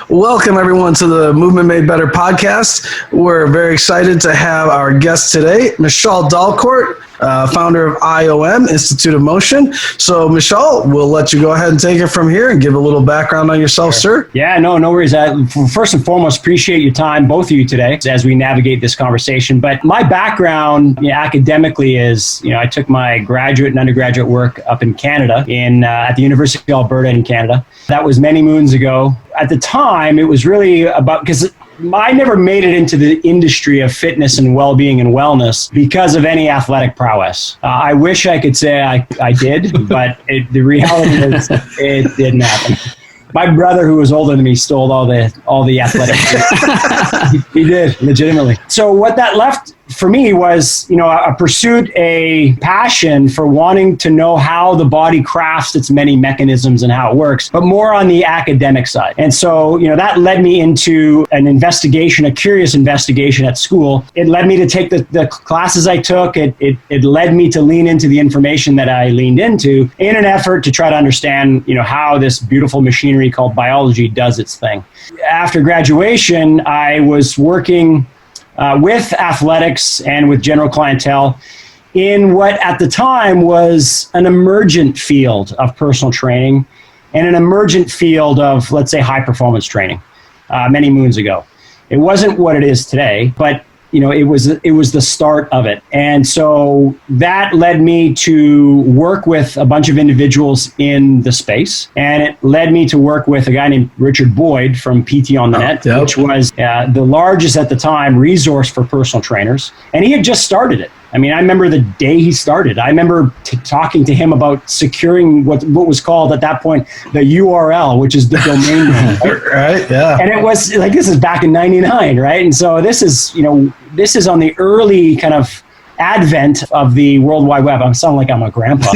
Welcome, everyone, to the Movement Made Better podcast. We're very excited to have our guest today, Michol Dalcourt, founder of IOM, Institute of Motion. So, Michol, we'll let you go ahead and take it from here and give a little background on yourself, sir. Yeah, no worries. First and foremost, appreciate your time, both of you today, as we navigate this conversation. But my background academically is, I took my graduate and undergraduate work up in Canada, at the University of Alberta in Canada. That was many moons ago. At the time, it was really about, because I never made it into the industry of fitness and well-being and wellness because of any athletic prowess. I wish I could say I did, but the reality is it didn't happen. My brother, who was older than me, stole all the athletic. He did, legitimately. So what that left for me was, I pursued a passion for wanting to know how the body crafts its many mechanisms and how it works, but more on the academic side. And so, that led me into a curious investigation at school. It led me to take the classes I took. It led me to lean into the information that I leaned into in an effort to try to understand, how this beautiful machinery called biology does its thing. After graduation, I was working with athletics and with general clientele in what at the time was an emergent field of personal training and an emergent field of, let's say, high performance training many moons ago. It wasn't what it is today, but it was the start of it. And so that led me to work with a bunch of individuals in the space. And it led me to work with a guy named Richard Boyd from PT on the Net, which was the largest at the time resource for personal trainers. And he had just started it. I mean, I remember the day he started. I remember talking to him about securing what was called at that point the URL, which is the domain name. Right, yeah. And it was like, this is back in '99, right? And so this is on the early kind of advent of the World Wide Web. I'm sounding like I'm a grandpa.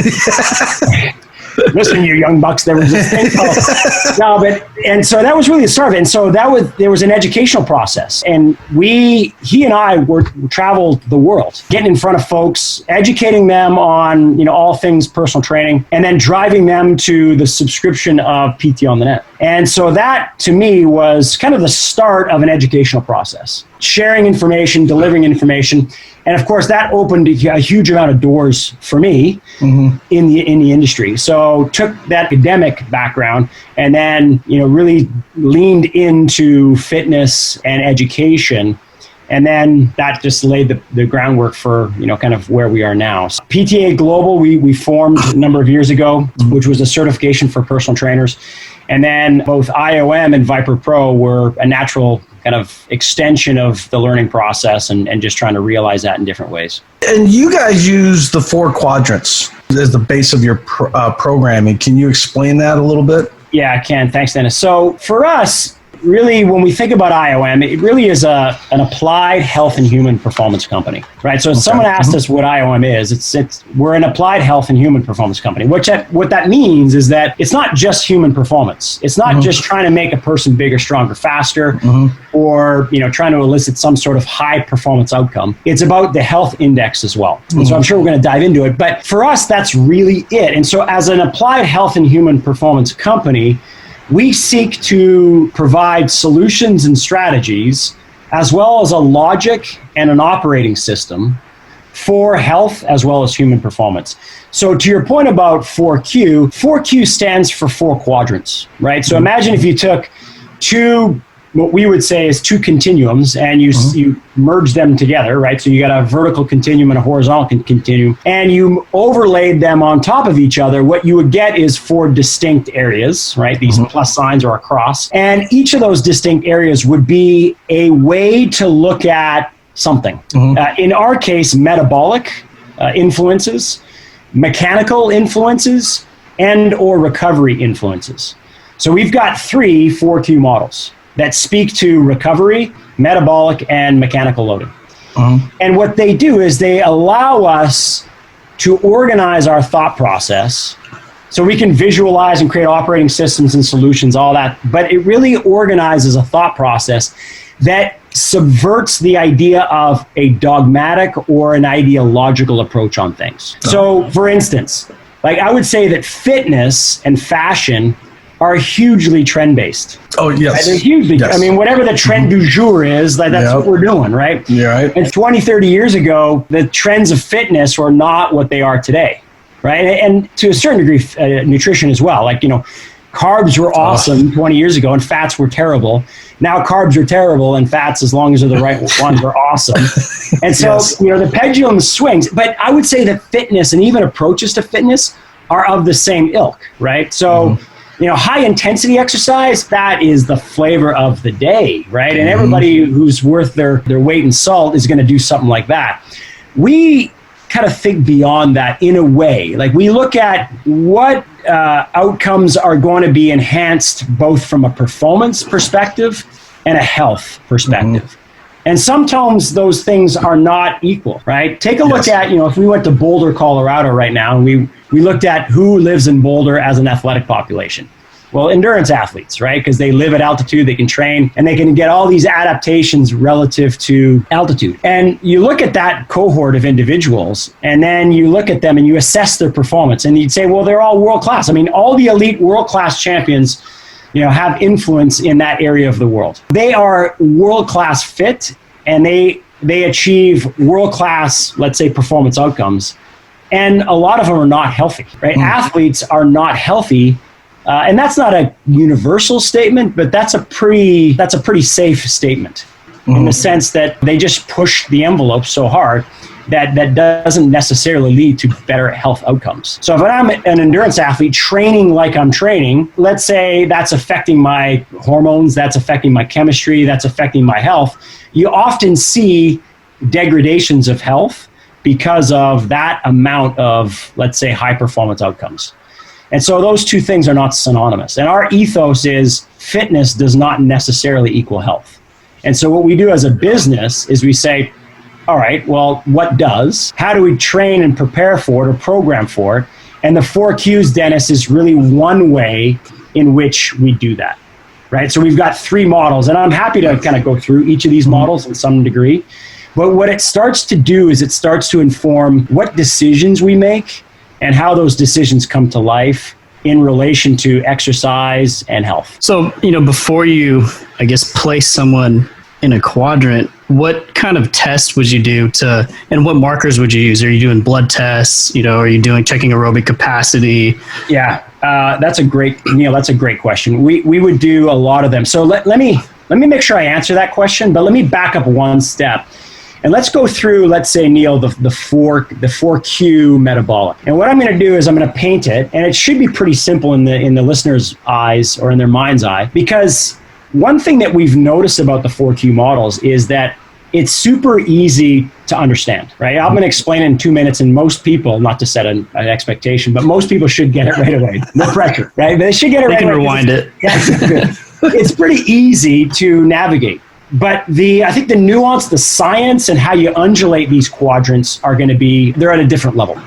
Listen, you young bucks, there was this thing called, and so that was really the start of it. And so there was an educational process, and he and I traveled the world, getting in front of folks, educating them on, all things personal training, and then driving them to the subscription of PT on the Net. And so that, to me, was kind of the start of an educational process, sharing information, delivering information. And of course, that opened a huge amount of doors for me in the industry. So took that academic background and then, really leaned into fitness and education. And then that just laid the groundwork for, kind of where we are now. So PTA Global, we formed a number of years ago, which was a certification for personal trainers. And then both IOM and ViPR Pro were a natural kind of extension of the learning process and just trying to realize that in different ways. And you guys use the 4 quadrants as the base of your programming. Can you explain that a little bit? Yeah, I can. Thanks, Dennis. So for us, really, when we think about IOM, it really is an applied health and human performance company, right? So if someone asked us what IOM is, we're an applied health and human performance company. What that means is that it's not just human performance. It's not just trying to make a person bigger, stronger, faster, or trying to elicit some sort of high performance outcome. It's about the health index as well. And so I'm sure we're going to dive into it. But for us, that's really it. And so as an applied health and human performance company, we seek to provide solutions and strategies, as well as a logic and an operating system for health as well as human performance. So to your point about 4Q, 4Q stands for 4 quadrants, right? So imagine if you took what we would say is 2 continuums and you merge them together, right? So you got a vertical continuum and a horizontal continuum, and you overlaid them on top of each other. What you would get is 4 distinct areas, right? These plus signs or a cross. And each of those distinct areas would be a way to look at something. In our case, metabolic influences, mechanical influences, and or recovery influences. So we've got 3 4Q models that speak to recovery, metabolic, and mechanical loading. And what they do is they allow us to organize our thought process so we can visualize and create operating systems and solutions, all that. But it really organizes a thought process that subverts the idea of a dogmatic or an ideological approach on things. So, for instance, like I would say that fitness and fashion are hugely trend-based. Oh, yes. Right? They're hugely, yes. I mean, whatever the trend du jour is, like that's what we're doing, right? Yeah, right. And 20, 30 years ago, the trends of fitness were not what they are today, right? And to a certain degree, nutrition as well. Like, carbs were awesome 20 years ago and fats were terrible. Now carbs are terrible and fats, as long as they're the right ones, are awesome. And so, the pendulum swings. But I would say that fitness and even approaches to fitness are of the same ilk, right? So, high intensity exercise, that is the flavor of the day, right? And everybody who's worth their weight in salt is going to do something like that. We kind of think beyond that in a way. Like, we look at what outcomes are going to be enhanced both from a performance perspective and a health perspective. And sometimes those things are not equal, right? Take a look at, if we went to Boulder, Colorado right now, and we looked at who lives in Boulder as an athletic population. Well, endurance athletes, right? Because they live at altitude, they can train, and they can get all these adaptations relative to altitude. And you look at that cohort of individuals, and then you look at them and you assess their performance, and you'd say, well, they're all world-class. I mean, all the elite world-class champions have influence in that area of the world. They are world-class fit, and they achieve world-class, let's say, performance outcomes. And a lot of them are not healthy, right? Athletes are not healthy. And that's not a universal statement, but that's a pretty safe statement in the sense that they just push the envelope so hard that doesn't necessarily lead to better health outcomes. So if I'm an endurance athlete training like I'm training, let's say that's affecting my hormones, that's affecting my chemistry, that's affecting my health, you often see degradations of health because of that amount of, let's say, high performance outcomes. And so those two things are not synonymous. And our ethos is fitness does not necessarily equal health. And so what we do as a business is we say, all right, well, what does? How do we train and prepare for it or program for it? And the 4 Qs, Dennis, is really one way in which we do that, right? So we've got 3 models, and I'm happy to kind of go through each of these models in some degree. But what it starts to do is it starts to inform what decisions we make and how those decisions come to life in relation to exercise and health. So, before you, I guess, place someone in a quadrant, what kind of test would you do and what markers would you use? Are you doing blood tests? Are you checking aerobic capacity? Yeah, that's a great question. We would do a lot of them. So let me make sure I answer that question, but let me back up one step. And let's go through, let's say, Neil, the 4Q metabolic. And what I'm going to do is I'm going to paint it, and it should be pretty simple in the listener's eyes or in their mind's eye, because one thing that we've noticed about the 4Q models is that it's super easy to understand, right? I'm going to explain it in 2 minutes, and most people, not to set an expectation, but most people should get it right away. No pressure, right? But they should get it right away. They can rewind it. Yeah, it's pretty easy to navigate. But I think the nuance, the science, and how you undulate these quadrants are going to be, they're at a different level.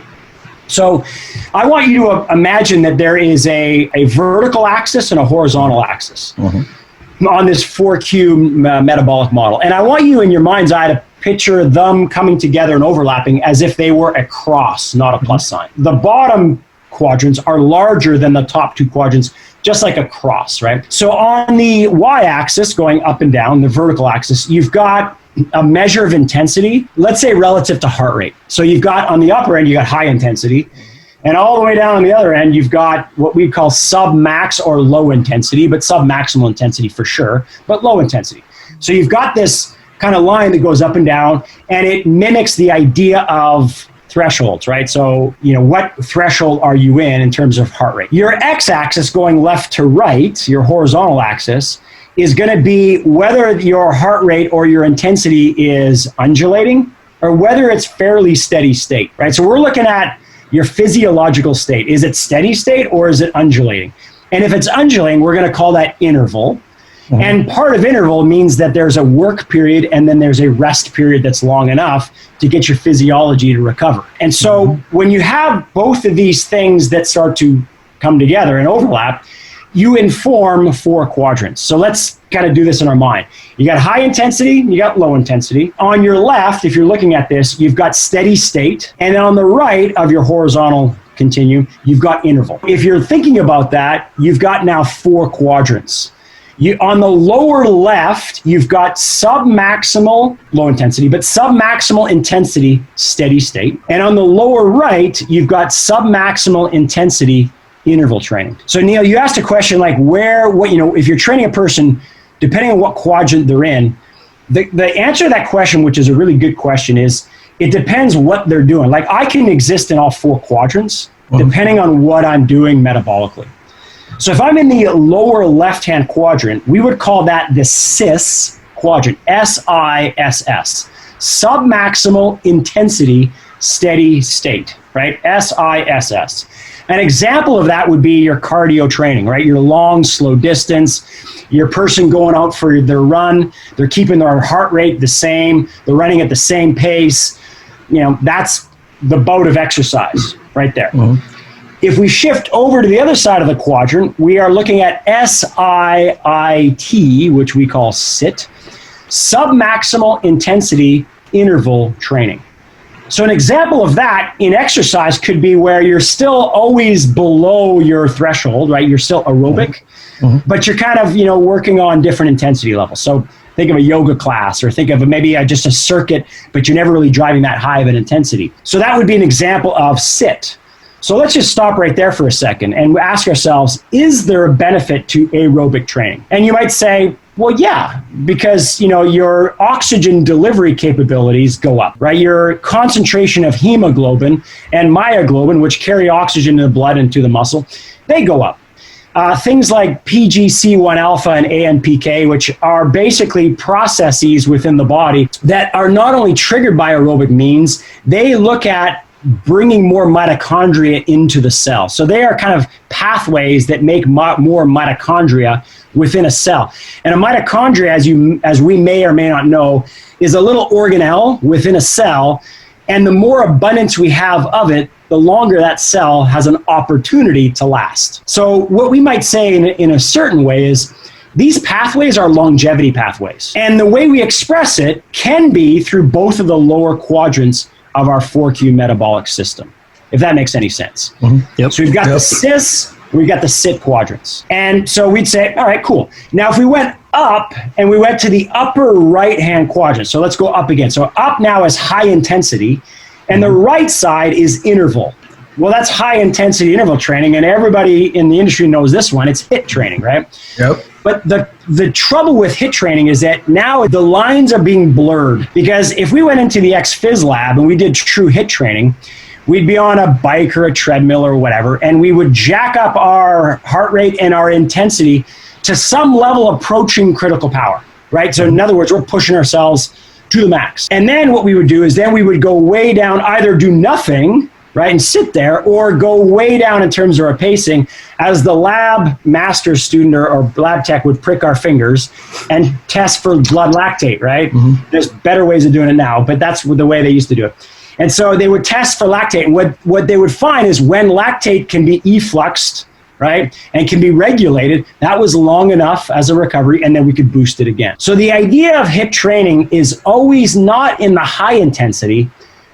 So I want you to imagine that there is a vertical axis and a horizontal axis on this 4Q metabolic model. And I want you in your mind's eye to picture them coming together and overlapping as if they were a cross, not a plus sign. The bottom quadrants are larger than the top 2 quadrants, just like a cross, right? So on the y-axis, going up and down, the vertical axis, you've got a measure of intensity, let's say relative to heart rate. So you've got on the upper end, you got high intensity, and all the way down on the other end, you've got what we call sub-max or low intensity, but sub-maximal intensity for sure, but low intensity. So you've got this kind of line that goes up and down, and it mimics the idea of thresholds, right? So, what threshold are you in terms of heart rate? Your x-axis going left to right, your horizontal axis, is going to be whether your heart rate or your intensity is undulating or whether it's fairly steady state, right? So we're looking at your physiological state. Is it steady state or is it undulating? And if it's undulating, we're going to call that interval. And part of interval means that there's a work period and then there's a rest period that's long enough to get your physiology to recover. And so when you have both of these things that start to come together and overlap, you inform 4 quadrants. So let's kind of do this in our mind. You got high intensity, you got low intensity. On your left, if you're looking at this, you've got steady state. And on the right of your horizontal continue, you've got interval. If you're thinking about that, you've got now 4 quadrants. On the lower left, you've got submaximal, low intensity, but submaximal intensity, steady state. And on the lower right, you've got submaximal intensity interval training. So Neil, you asked a question like if you're training a person, depending on what quadrant they're in, the answer to that question, which is a really good question, is it depends what they're doing. Like I can exist in all 4 quadrants, depending on what I'm doing metabolically. So if I'm in the lower left-hand quadrant, we would call that the SISS quadrant, SISS, submaximal intensity steady state, right? SISS. An example of that would be your cardio training, right? Your long, slow distance, your person going out for their run, they're keeping their heart rate the same, they're running at the same pace. That's the bout of exercise right there. If we shift over to the other side of the quadrant, we are looking at SIIT, which we call SIT, submaximal intensity interval training. So an example of that in exercise could be where you're still always below your threshold, right? You're still aerobic, but you're kind of, working on different intensity levels. So think of a yoga class, or think of maybe just a circuit, but you're never really driving that high of an intensity. So that would be an example of SIT. So let's just stop right there for a second and ask ourselves, is there a benefit to aerobic training? And you might say, well, yeah, because your oxygen delivery capabilities go up, right? Your concentration of hemoglobin and myoglobin, which carry oxygen in the blood and to the muscle, they go up. Things like PGC1 alpha and AMPK, which are basically processes within the body that are not only triggered by aerobic means, they look at bringing more mitochondria into the cell. So they are kind of pathways that make more mitochondria within a cell. And a mitochondria, as we may or may not know, is a little organelle within a cell. And the more abundance we have of it, the longer that cell has an opportunity to last. So what we might say in a certain way is these pathways are longevity pathways. And the way we express it can be through both of the lower quadrants of our 4Q metabolic system, if that makes any sense. Yep. So we've got the SIS, we've got the SIT quadrants. And so we'd say, all right, cool. Now if we went up and we went to the upper right-hand quadrant, so let's go up again. So up now is high intensity, and the right side is interval. Well, that's high intensity interval training, and everybody in the industry knows this one. It's HIIT training, right? Yep. But the trouble with HIIT training is that now the lines are being blurred, because if we went into the ex-phys lab and we did true HIIT training, we'd be on a bike or a treadmill or whatever, and we would jack up our heart rate and our intensity to some level approaching critical power, right? So in other words, we're pushing ourselves to the max. And then what we would do is then we would go way down, either do nothing, right, and sit there, or go way down in terms of our pacing as the lab master student or lab tech would prick our fingers and test for blood lactate, right? There's better ways of doing it now, but that's the way they used to do it. And so they would test for lactate, and what they would find is when lactate can be effluxed, right, and can be regulated, that was long enough as a recovery, and then we could boost it again. So the idea of HIIT training is always not in the high intensity,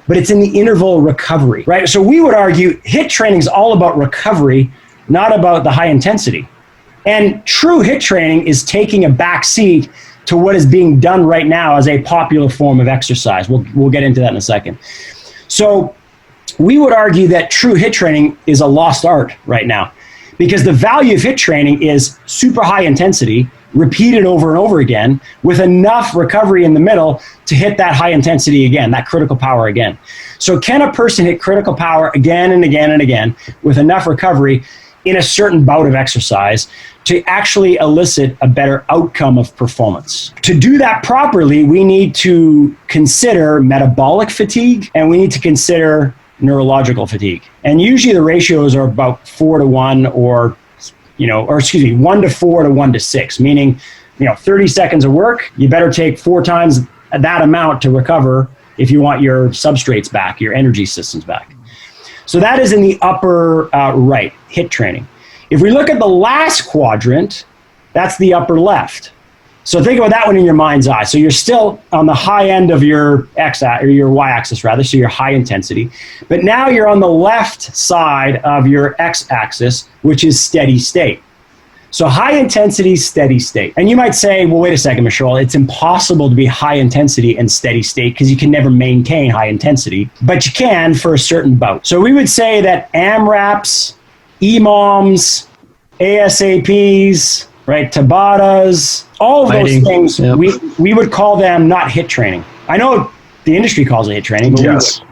but it's in the interval recovery, right? So we would argue HIIT training is all about recovery, not about the high intensity. And true HIIT training is taking a back seat to what is being done right now as a popular form of exercise. We'll get into that in a second. So we would argue that true HIIT training is a lost art right now, because the value of HIIT training is super high intensity, repeated over and over again, with enough recovery in the middle to hit that high intensity again, that critical power again. So can a person hit critical power again and again and again with enough recovery in a certain bout of exercise to actually elicit a better outcome of performance? To do that properly, we need to consider metabolic fatigue, and we need to consider neurological fatigue. And usually the ratios are about 4-to-1 or 1-to-4 to 1-to-6, meaning, 30 seconds of work, you better take 4 times that amount to recover if you want your substrates back, your energy systems back. So that is in the upper right, HIIT training. If we look at the last quadrant, that's the upper left. So think about that one in your mind's eye. So you're still on the high end of your your y-axis rather, so your high intensity. But now you're on the left side of your x-axis, which is steady state. So high intensity, steady state. And you might say, well, wait a second, Michol, it's impossible to be high intensity and steady state because you can never maintain high intensity, but you can for a certain bout. So we would say that AMRAPs, EMOMs, ASAPs, right, Tabatas, all of those things, yep. we would call them not HIIT training. I know the industry calls it HIIT training, but yes.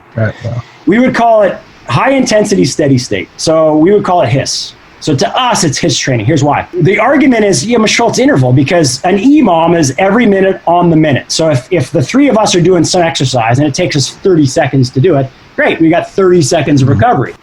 we would call it high intensity, steady state. So we would call it HIIS. So to us, it's HIIS training. Here's why. The argument is, Michol, it's interval because an EMOM is every minute on the minute. So if the three of us are doing some exercise and it takes us 30 seconds to do it, great, we got 30 seconds of recovery.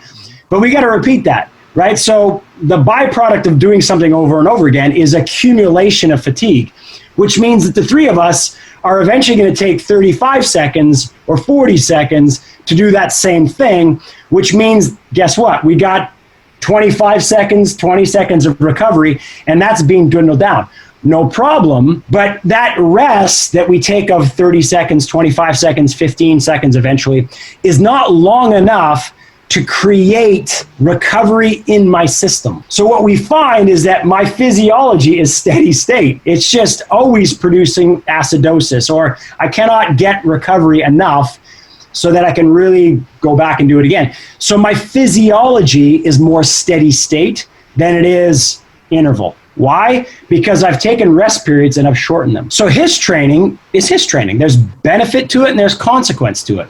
But we got to repeat that, right? So the byproduct of doing something over and over again is accumulation of fatigue, which means that the three of us are eventually going to take 35 seconds or 40 seconds to do that same thing, which means, guess what? We got 25 seconds, 20 seconds of recovery, and that's being dwindled down. No problem, but that rest that we take of 30 seconds, 25 seconds, 15 seconds eventually is not long enough to create recovery in my system. So what we find is that my physiology is steady state. It's just always producing acidosis, or I cannot get recovery enough so that I can really go back and do it again. So my physiology is more steady state than it is interval. Why? Because I've taken rest periods and I've shortened them. So HIIS training is HIIS training. There's benefit to it and there's consequence to it.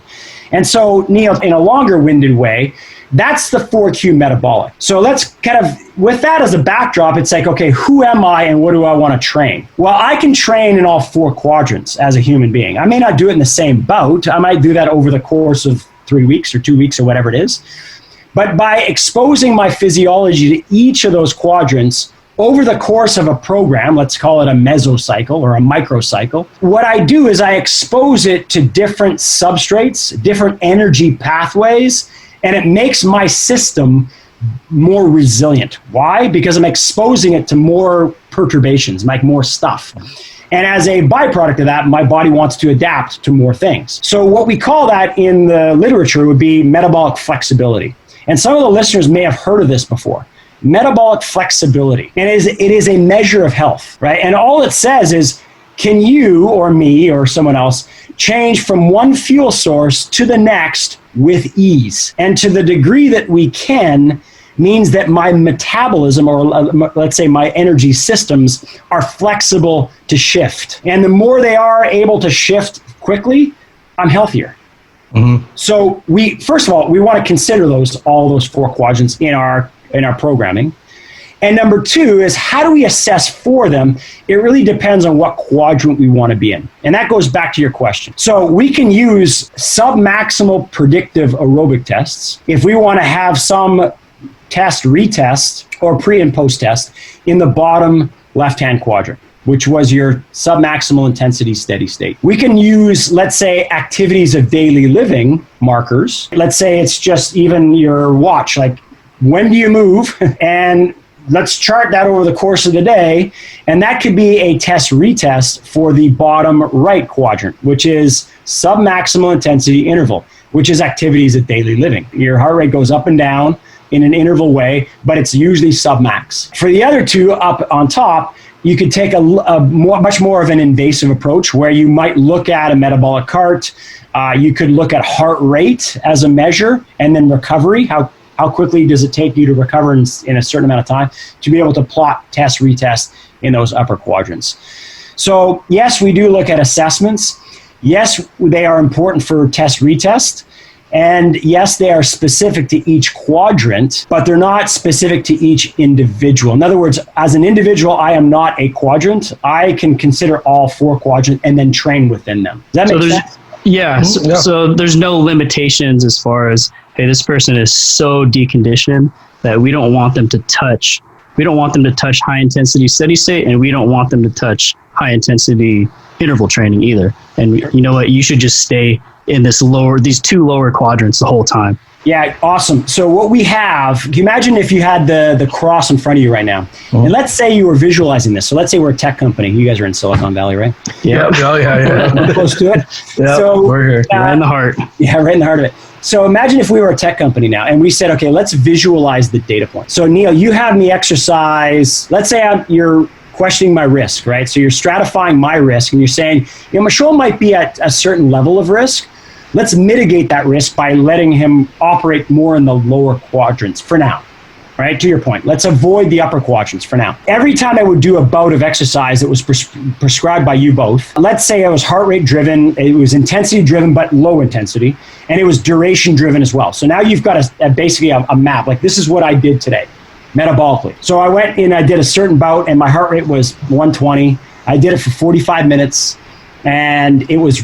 And so, Neil, in a longer-winded way, that's the 4Q metabolic. So let's kind of, with that as a backdrop, it's like, okay, who am I and what do I want to train? Well, I can train in all four quadrants as a human being. I may not do it in the same bout. I might do that over the course of 3 weeks or 2 weeks or whatever it is. But by exposing my physiology to each of those quadrants over the course of a program, let's call it a mesocycle or a microcycle, what I do is I expose it to different substrates, different energy pathways, and it makes my system more resilient. Why? Because I'm exposing it to more perturbations, like more stuff. And as a byproduct of that, my body wants to adapt to more things. So what we call that in the literature would be metabolic flexibility. And some of the listeners may have heard of this before. Metabolic flexibility. And it is a measure of health, right? And all it says is, can you or me or someone else change from one fuel source to the next with ease? And to the degree that we can means that my metabolism, or let's say my energy systems, are flexible to shift. And the more they are able to shift quickly, I'm healthier. Mm-hmm. So first of all, we want to consider all those four quadrants in our programming. And number two is, how do we assess for them? It really depends on what quadrant we want to be in. And that goes back to your question. So we can use submaximal predictive aerobic tests if we want to have some test, retest, or pre and post test in the bottom left-hand quadrant, which was your submaximal intensity steady state. We can use, let's say, activities of daily living markers. Let's say it's just even your watch, like when do you move? And let's chart that over the course of the day. And that could be a test retest for the bottom right quadrant, which is submaximal intensity interval, which is activities of daily living. Your heart rate goes up and down in an interval way, but it's usually submax. For the other two up on top, you could take much more of an invasive approach where you might look at a metabolic cart. You could look at heart rate as a measure, and then recovery. How quickly does it take you to recover in a certain amount of time, to be able to plot, test, retest in those upper quadrants. So yes, we do look at assessments. Yes, they are important for test, retest. And yes, they are specific to each quadrant, but they're not specific to each individual. In other words, as an individual, I am not a quadrant. I can consider all four quadrants and then train within them. Does that make sense? Yeah. So there's no limitations as far as, hey, this person is so deconditioned that we don't want them to touch. We don't want them to touch high intensity steady state, and we don't want them to touch high intensity interval training either. And you know what? You should just stay in these two lower quadrants the whole time. Yeah, awesome. So what we have, can you imagine if you had the cross in front of you right now? And let's say you were visualizing this. So let's say we're a tech company. You guys are in Silicon Valley, right? Yeah. Oh, yeah. We're close to it. Yeah, so, we're here. Right in the heart. Yeah, right in the heart of it. So imagine if we were a tech company now and we said, okay, let's visualize the data point. So Neil, you have me exercise. Let's say you're questioning my risk, right? So you're stratifying my risk and you're saying, Michol might be at a certain level of risk. Let's mitigate that risk by letting him operate more in the lower quadrants for now, right? To your point, let's avoid the upper quadrants for now. Every time I would do a bout of exercise that was prescribed by you both, let's say it was heart rate driven, it was intensity driven, but low intensity, and it was duration driven as well. So now you've got basically a map, like this is what I did today, metabolically. So I went in, I did a certain bout and my heart rate was 120. I did it for 45 minutes and it was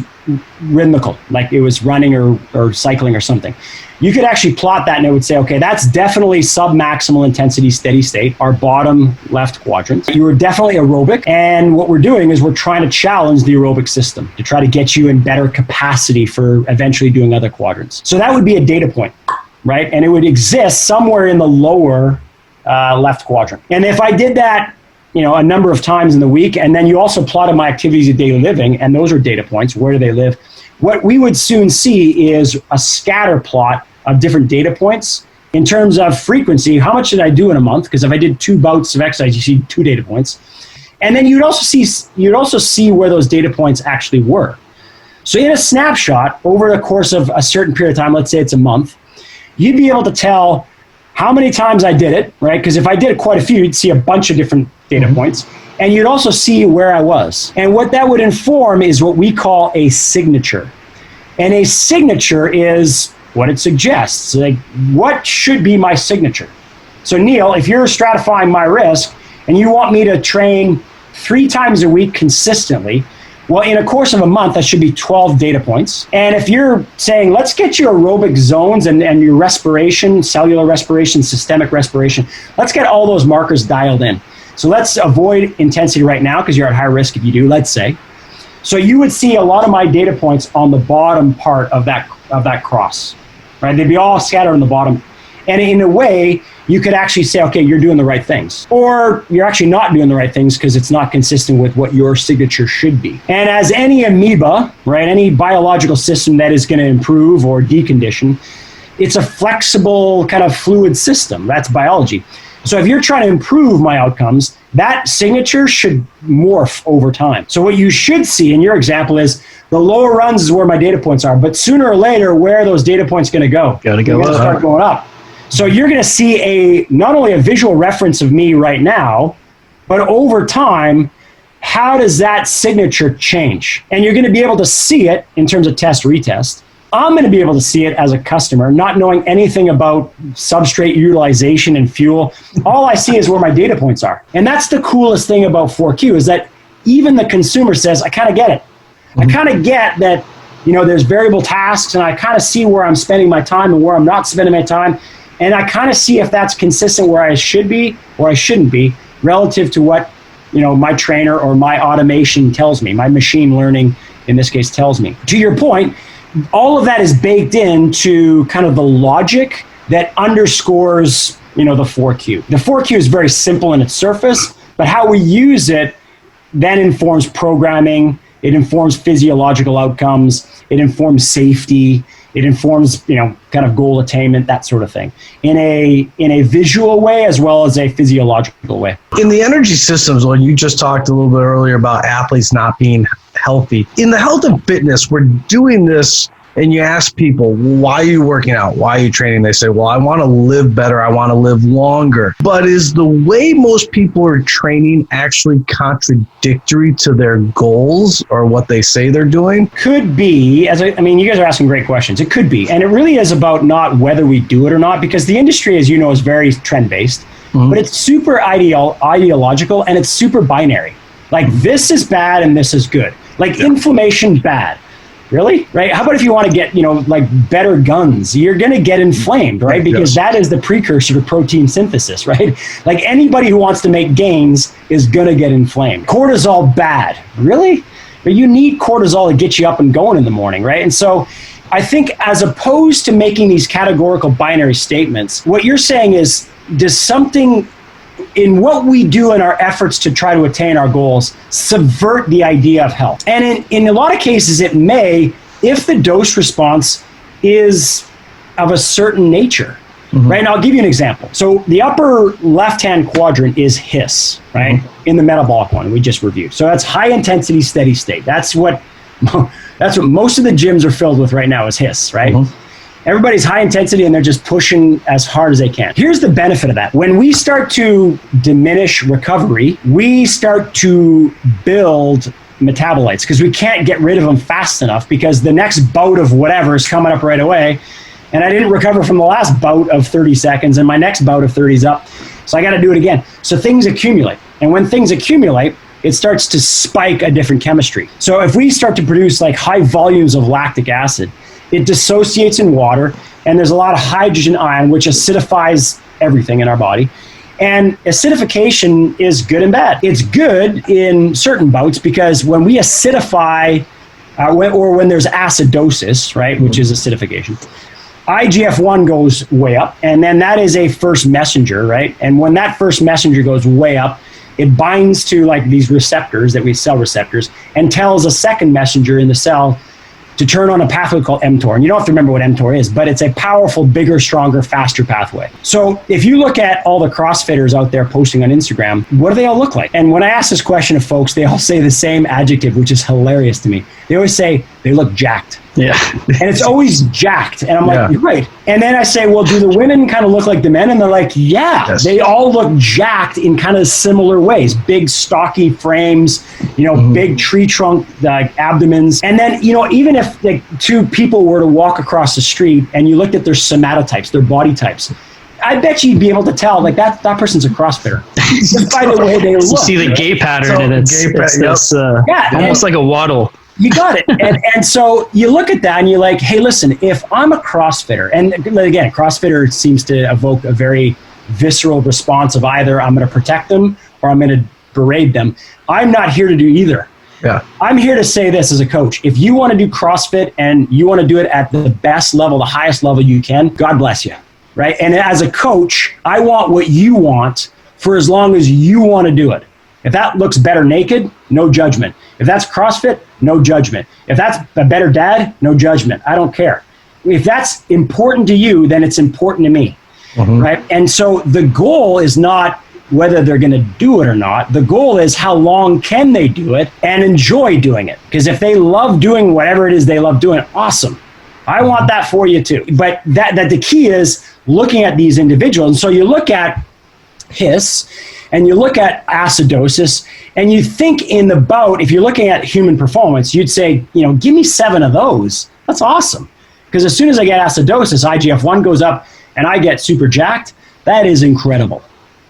rhythmical, like it was running or cycling or something. You could actually plot that and it would say, okay, that's definitely sub-maximal intensity steady state, our bottom left quadrant. You were definitely aerobic. And what we're doing is we're trying to challenge the aerobic system to try to get you in better capacity for eventually doing other quadrants. So that would be a data point, right? And it would exist somewhere in the lower left quadrant. And if I did that, a number of times in the week, and then you also plotted my activities of daily living, and those are data points. Where do they live? What we would soon see is a scatter plot of different data points in terms of frequency. How much did I do in a month? Because if I did 2 bouts of exercise, you see 2 data points. And then you'd also see where those data points actually were. So in a snapshot over the course of a certain period of time, let's say it's a month, you'd be able to tell how many times I did it, right? Because if I did it quite a few, you'd see a bunch of different data points, and you'd also see where I was. And what that would inform is what we call a signature. And a signature is what it suggests. Like, what should be my signature? So Neil, if you're stratifying my risk and you want me to train 3 times a week consistently, well, in a course of a month, that should be 12 data points. And if you're saying, let's get your aerobic zones and your respiration, cellular respiration, systemic respiration, let's get all those markers dialed in. So let's avoid intensity right now because you're at high risk if you do, let's say. So you would see a lot of my data points on the bottom part of that cross, right? They'd be all scattered on the bottom. And in a way, you could actually say, okay, you're doing the right things. Or you're actually not doing the right things because it's not consistent with what your signature should be. And as any amoeba, right, any biological system that is going to improve or decondition, it's a flexible kind of fluid system. That's biology. So if you're trying to improve my outcomes, that signature should morph over time. So what you should see in your example is the lower runs is where my data points are, but sooner or later, where are those data points going to go? Got to go up. Start going up. So you're going to see not only a visual reference of me right now, but over time, how does that signature change? And you're going to be able to see it in terms of test retest. I'm going to be able to see it as a customer, not knowing anything about substrate utilization and fuel. All I see is where my data points are. And that's the coolest thing about 4Q is that even the consumer says, I kind of get it. Mm-hmm. I kind of get that, there's variable tasks and I kind of see where I'm spending my time and where I'm not spending my time. And I kind of see if that's consistent where I should be or I shouldn't be relative to what, my trainer or my automation tells me, my machine learning in this case tells me. To your point, all of that is baked into kind of the logic that underscores, the 4Q. The 4Q is very simple in its surface, but how we use it then informs programming, it informs physiological outcomes, it informs safety, it informs, kind of goal attainment, that sort of thing, in a visual way as well as a physiological way. In the energy systems, when you just talked a little bit earlier about athletes not being healthy, in the health and fitness, we're doing this, and you ask people, why are you working out? Why are you training? They say, well, I want to live better. I want to live longer. But is the way most people are training actually contradictory to their goals or what they say they're doing? Could be. You guys are asking great questions. It could be. And it really is about not whether we do it or not, because the industry, as you know, is very trend-based, mm-hmm. but it's super ideological and it's super binary. Like, this is bad and this is good. Like, inflammation, bad. Really? Right? How about if you want to get, better guns? You're going to get inflamed, right? Because that is the precursor to protein synthesis, right? Like, anybody who wants to make gains is going to get inflamed. Cortisol, bad. Really? But you need cortisol to get you up and going in the morning, right? And so I think as opposed to making these categorical binary statements, what you're saying is, does something in what we do in our efforts to try to attain our goals subvert the idea of health? And in a lot of cases, it may, if the dose response is of a certain nature. Right? And I'll give you an example. So the upper left-hand quadrant is HIIT, right? In the metabolic one we just reviewed. So that's high intensity, steady state. That's what most of the gyms are filled with right now is HIIT, right? Everybody's high intensity and they're just pushing as hard as they can. Here's the benefit of that. When we start to diminish recovery, we start to build metabolites because we can't get rid of them fast enough because the next bout of whatever is coming up right away. And I didn't recover from the last bout of 30 seconds and my next bout of 30 is up. So I got to do it again. So things accumulate. And when things accumulate, it starts to spike a different chemistry. So if we start to produce like high volumes of lactic acid, it dissociates in water and there's a lot of hydrogen ion, which acidifies everything in our body. And acidification is good and bad. It's good in certain bouts because when we acidify when there's acidosis, right, which is acidification, IGF-1 goes way up, and then that is a first messenger, right? And when that first messenger goes way up, it binds to like these receptors that we cell receptors and tells a second messenger in the cell to turn on a pathway called mTOR. And you don't have to remember what mTOR is, but it's a powerful, bigger, stronger, faster pathway. So if you look at all the CrossFitters out there posting on Instagram, what do they all look like? And when I ask this question of folks, they all say the same adjective, which is hilarious to me. They always say they look jacked. Yeah. And it's always jacked. And I'm like, you're right. And then I say, well, do the women kind of look like the men? And they're like, yes. They all look jacked in kind of similar ways. Big, stocky frames, big tree trunk abdomens. And then, even if like two people were to walk across the street and you looked at their somatotypes, their body types, I bet you'd be able to tell like that person's a CrossFitter just by the way they look. You see the gay pattern and it's almost like a waddle. You got it. And so you look at that and you're like, hey, listen, if I'm a CrossFitter, and again, CrossFitter seems to evoke a very visceral response of either I'm going to protect them or I'm going to berate them. I'm not here to do either. Yeah. I'm here to say this as a coach. If you want to do CrossFit and you want to do it at the best level, the highest level you can, God bless you. Right. And as a coach, I want what you want for as long as you want to do it. If that looks better naked, no judgment. If that's CrossFit, no judgment. If that's a better dad, no judgment. I don't care. If that's important to you, then it's important to me, right? And so the goal is not whether they're going to do it or not. The goal is how long can they do it and enjoy doing it. Because if they love doing whatever it is they love doing, awesome. I want that for you too. But that the key is looking at these individuals. And so you look at HIIT, and you look at acidosis, and you think in the bout, if you're looking at human performance, you'd say, give me 7 of those. That's awesome. Because as soon as I get acidosis, IGF-1 goes up, and I get super jacked. That is incredible,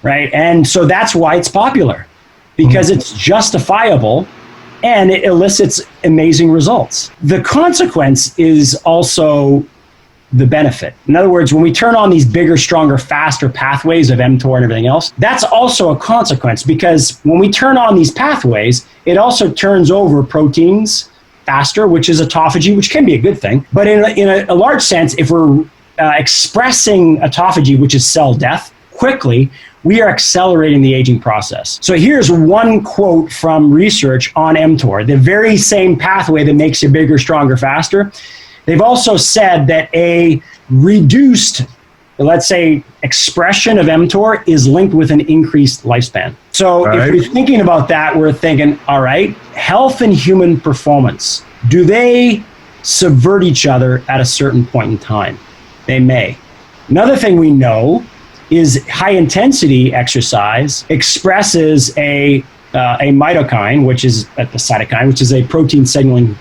right? And so that's why it's popular, because it's justifiable, and it elicits amazing results. The consequence is also the benefit. In other words, when we turn on these bigger, stronger, faster pathways of mTOR and everything else, that's also a consequence because when we turn on these pathways, it also turns over proteins faster, which is autophagy, which can be a good thing. But in a large sense, if we're expressing autophagy, which is cell death, quickly, we are accelerating the aging process. So here's one quote from research on mTOR, the very same pathway that makes you bigger, stronger, faster. They've also said that a reduced, let's say, expression of mTOR is linked with an increased lifespan. So if we're thinking about that, we're thinking, all right, health and human performance, do they subvert each other at a certain point in time? They may. Another thing we know is high intensity exercise expresses a mitokine, which is the cytokine, which is a protein signaling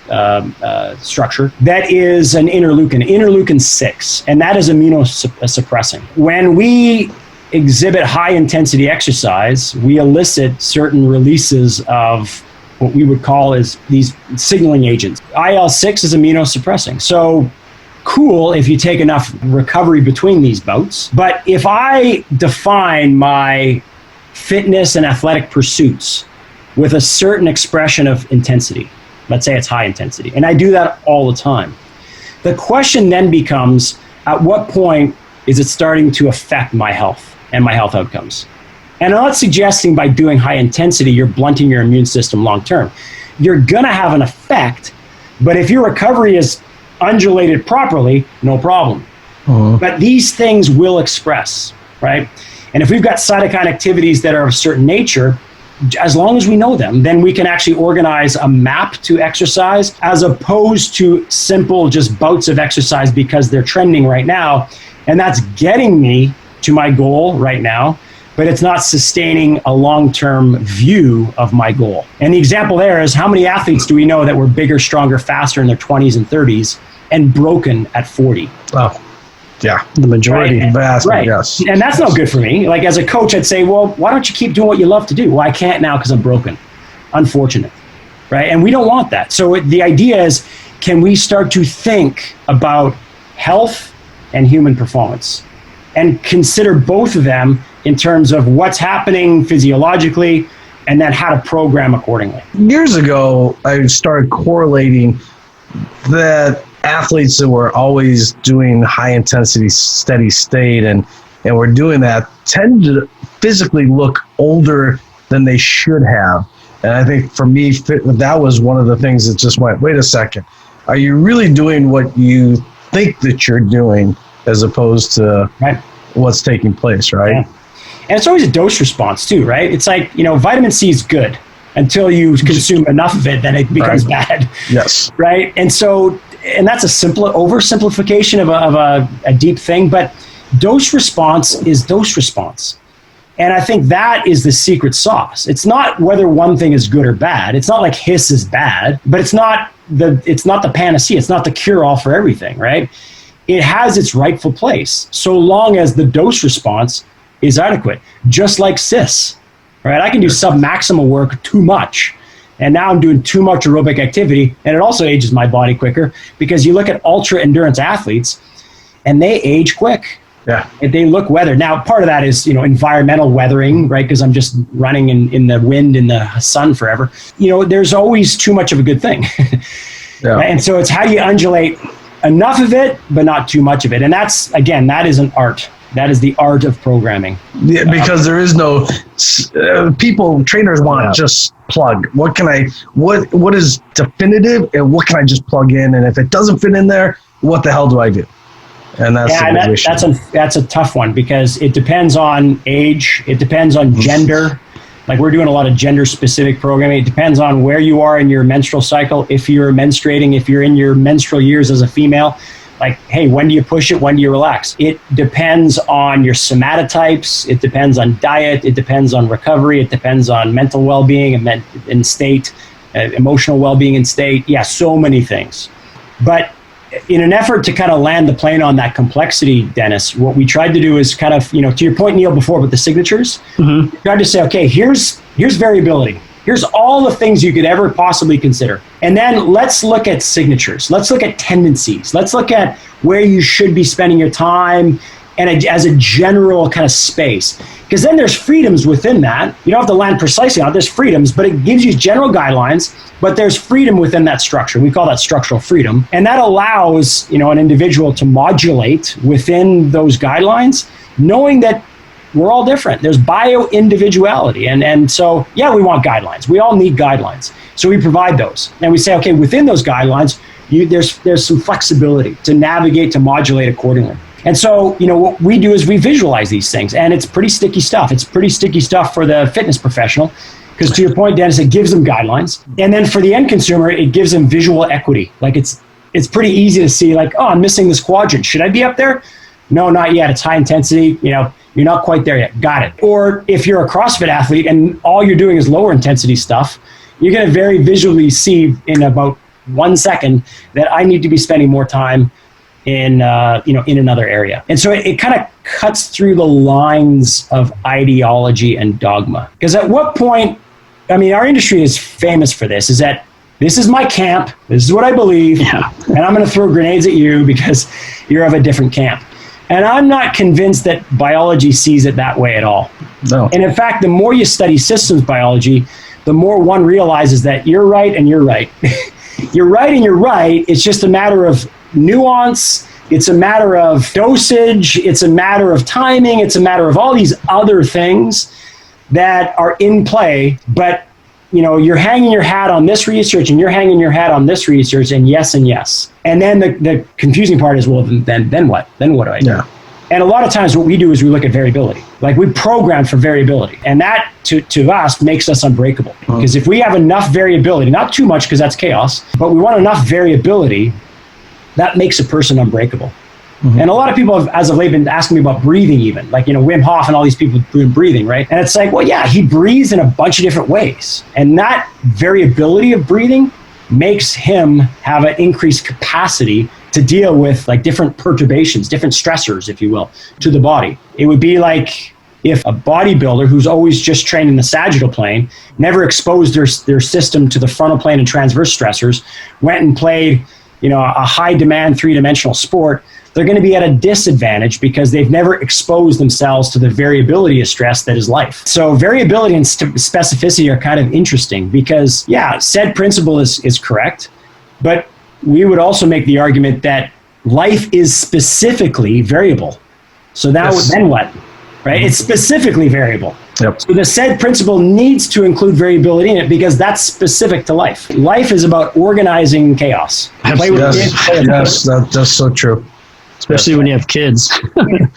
structure that is an interleukin 6, and that is immunosuppressing. When we exhibit high intensity exercise, we elicit certain releases of what we would call as these signaling agents. IL-6 is immunosuppressing. So cool if you take enough recovery between these bouts. But if I define my fitness and athletic pursuits with a certain expression of intensity, let's say it's high intensity, and I do that all the time, The question then becomes, at what point is it starting to affect my health and my health outcomes? And I'm not suggesting by doing high intensity, you're blunting your immune system long term. You're going to have an effect, but if your recovery is undulated properly, no problem. But these things will express, right? And if we've got cytokine activities that are of a certain nature, as long as we know them, then we can actually organize a map to exercise as opposed to simple just bouts of exercise because they're trending right now. And that's getting me to my goal right now, but it's not sustaining a long-term view of my goal. And the example there is, how many athletes do we know that were bigger, stronger, faster in their 20s and 30s and broken at 40? Oh, yeah. The majority. Right. Vast, Right. yes. And that's not good for me. Like, as a coach, I'd say, well, why don't you keep doing what you love to do? Well, I can't now because I'm broken. Unfortunate. Right? And we don't want that. So the idea is, can we start to think about health and human performance and consider both of them in terms of what's happening physiologically and then how to program accordingly? Years ago, I started correlating that athletes that were always doing high intensity, steady state, and were doing that tend to physically look older than they should have. And I think for me, that was one of the things that just went, wait a second, are you really doing what you think that you're doing as opposed to what's taking place, right? Yeah. And it's always a dose response too, right? It's like, vitamin C is good until you consume enough of it, then it becomes bad. Yes. Right? And so, and that's a simple oversimplification of a deep thing, but dose response is dose response. And I think that is the secret sauce. It's not whether one thing is good or bad. It's not like HIIT is bad, but it's not the panacea. It's not the cure-all for everything, right? It has its rightful place, so long as the dose response is adequate, just like CIS, right? I can do sub-maximal work too much, and now I'm doing too much aerobic activity, and it also ages my body quicker, because you look at ultra-endurance athletes, and they age quick. Yeah. And they look weathered. Now, part of that is, environmental weathering, right? Because I'm just running in the wind, in the sun forever. There's always too much of a good thing. Yeah. And so it's how you undulate enough of it, but not too much of it. And that's, again, that is an art. That is the art of programming. Yeah, because there is no trainers want just plug. What is definitive, and what can I just plug in? And if it doesn't fit in there, what the hell do I do? And that's the big issue. That's a tough one, because it depends on age. It depends on gender. Like, we're doing a lot of gender specific programming. It depends on where you are in your menstrual cycle. If you're menstruating, if you're in your menstrual years as a female, like, hey, when do you push it? When do you relax? It depends on your somatotypes. It depends on diet. It depends on recovery. It depends on mental well-being and state, emotional well-being and state. Yeah, so many things. But in an effort to kind of land the plane on that complexity, Dennis, what we tried to do is kind of, to your point, Neil, before with the signatures, we tried to say, okay, here's variability. Here's all the things you could ever possibly consider. And then let's look at signatures. Let's look at tendencies. Let's look at where you should be spending your time and as a general kind of space. Because then there's freedoms within that. You don't have to land precisely on it. There's freedoms, but it gives you general guidelines, but there's freedom within that structure. We call that structural freedom. And that allows, an individual to modulate within those guidelines, knowing that we're all different. There's bio-individuality. And so, yeah, we want guidelines. We all need guidelines. So we provide those. And we say, okay, within those guidelines, there's some flexibility to navigate, to modulate accordingly. And so, what we do is we visualize these things, and it's pretty sticky stuff. It's pretty sticky stuff for the fitness professional, because to your point, Dennis, it gives them guidelines. And then for the end consumer, it gives them visual equity. Like, it's pretty easy to see, like, oh, I'm missing this quadrant. Should I be up there? No, not yet. It's high intensity. You're not quite there yet. Got it. Or if you're a CrossFit athlete and all you're doing is lower intensity stuff, you're going to very visually see in about 1 second that I need to be spending more time in another area. And so it kind of cuts through the lines of ideology and dogma. Because at what point, our industry is famous for this, is that this is my camp, this is what I believe, and I'm going to throw grenades at you because you're of a different camp. And I'm not convinced that biology sees it that way at all. No. And in fact, the more you study systems biology, the more one realizes that you're right and you're right. You're right and you're right. It's just a matter of nuance. It's a matter of dosage. It's a matter of timing. It's a matter of all these other things that are in play. But, you're hanging your hat on this research and you're hanging your hat on this research and yes and yes. And then the confusing part is, well, then what? Then what do I do? Yeah. And a lot of times what we do is we look at variability. Like we program for variability. And that, to us, makes us unbreakable. Because if we have enough variability, not too much because that's chaos, but we want enough variability, that makes a person unbreakable. And a lot of people have, as of late, been asking me about breathing even. Like, Wim Hof and all these people doing breathing, right? And it's like, well, yeah, he breathes in a bunch of different ways. And that variability of breathing makes him have an increased capacity to deal with like different perturbations, different stressors, if you will, to the body. It would be like if a bodybuilder who's always just trained in the sagittal plane, never exposed their system to the frontal plane and transverse stressors, went and played, a high demand 3-dimensional sport, they're going to be at a disadvantage because they've never exposed themselves to the variability of stress that is life. So variability and specificity are kind of interesting because, yeah, said principle is correct, but we would also make the argument that life is specifically variable. So then what? Right? It's specifically variable. Yep. So the said principle needs to include variability in it because that's specific to life. Life is about organizing chaos. That's so true. Especially when you have kids. I mean,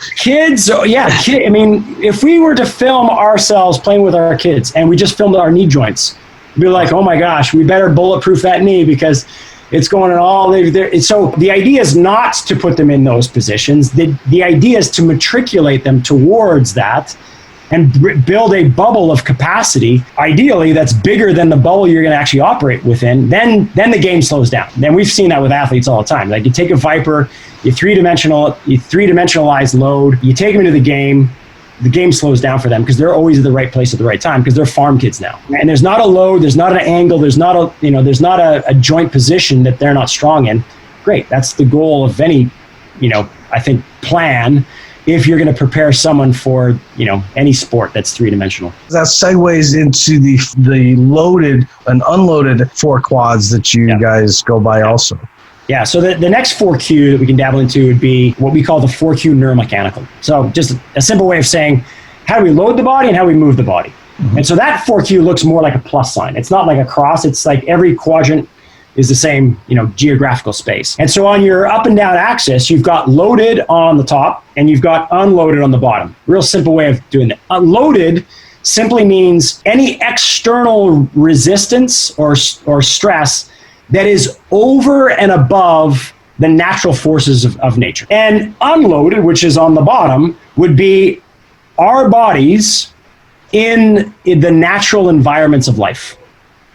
if we were to film ourselves playing with our kids and we just filmed our knee joints, we'd be like, oh my gosh, we better bulletproof that knee because it's going in all there. So the idea is not to put them in those positions. The idea is to matriculate them towards that and build a bubble of capacity, ideally that's bigger than the bubble you're going to actually operate within. Then the game slows down. And we've seen that with athletes all the time. Like you take a ViPR, you three-dimensionalize load, you take them into the game slows down for them because they're always at the right place at the right time because they're farm kids now. And there's not a load, there's not an angle, there's not a joint position that they're not strong in. Great, that's the goal of any, I think, plan if you're going to prepare someone for, any sport that's three-dimensional. That segues into the loaded and unloaded 4 quads that you guys go by also. Yeah, so the next 4Q that we can dabble into would be what we call the 4Q neuro-mechanical. So just a simple way of saying how do we load the body and how we move the body. And so that 4Q looks more like a plus sign. It's not like a cross. It's like every quadrant is the same, geographical space. And so on your up and down axis, you've got loaded on the top and you've got unloaded on the bottom. Real simple way of doing it. Unloaded simply means any external resistance or stress that is over and above the natural forces of nature. And unloaded, which is on the bottom, would be our bodies in the natural environments of life.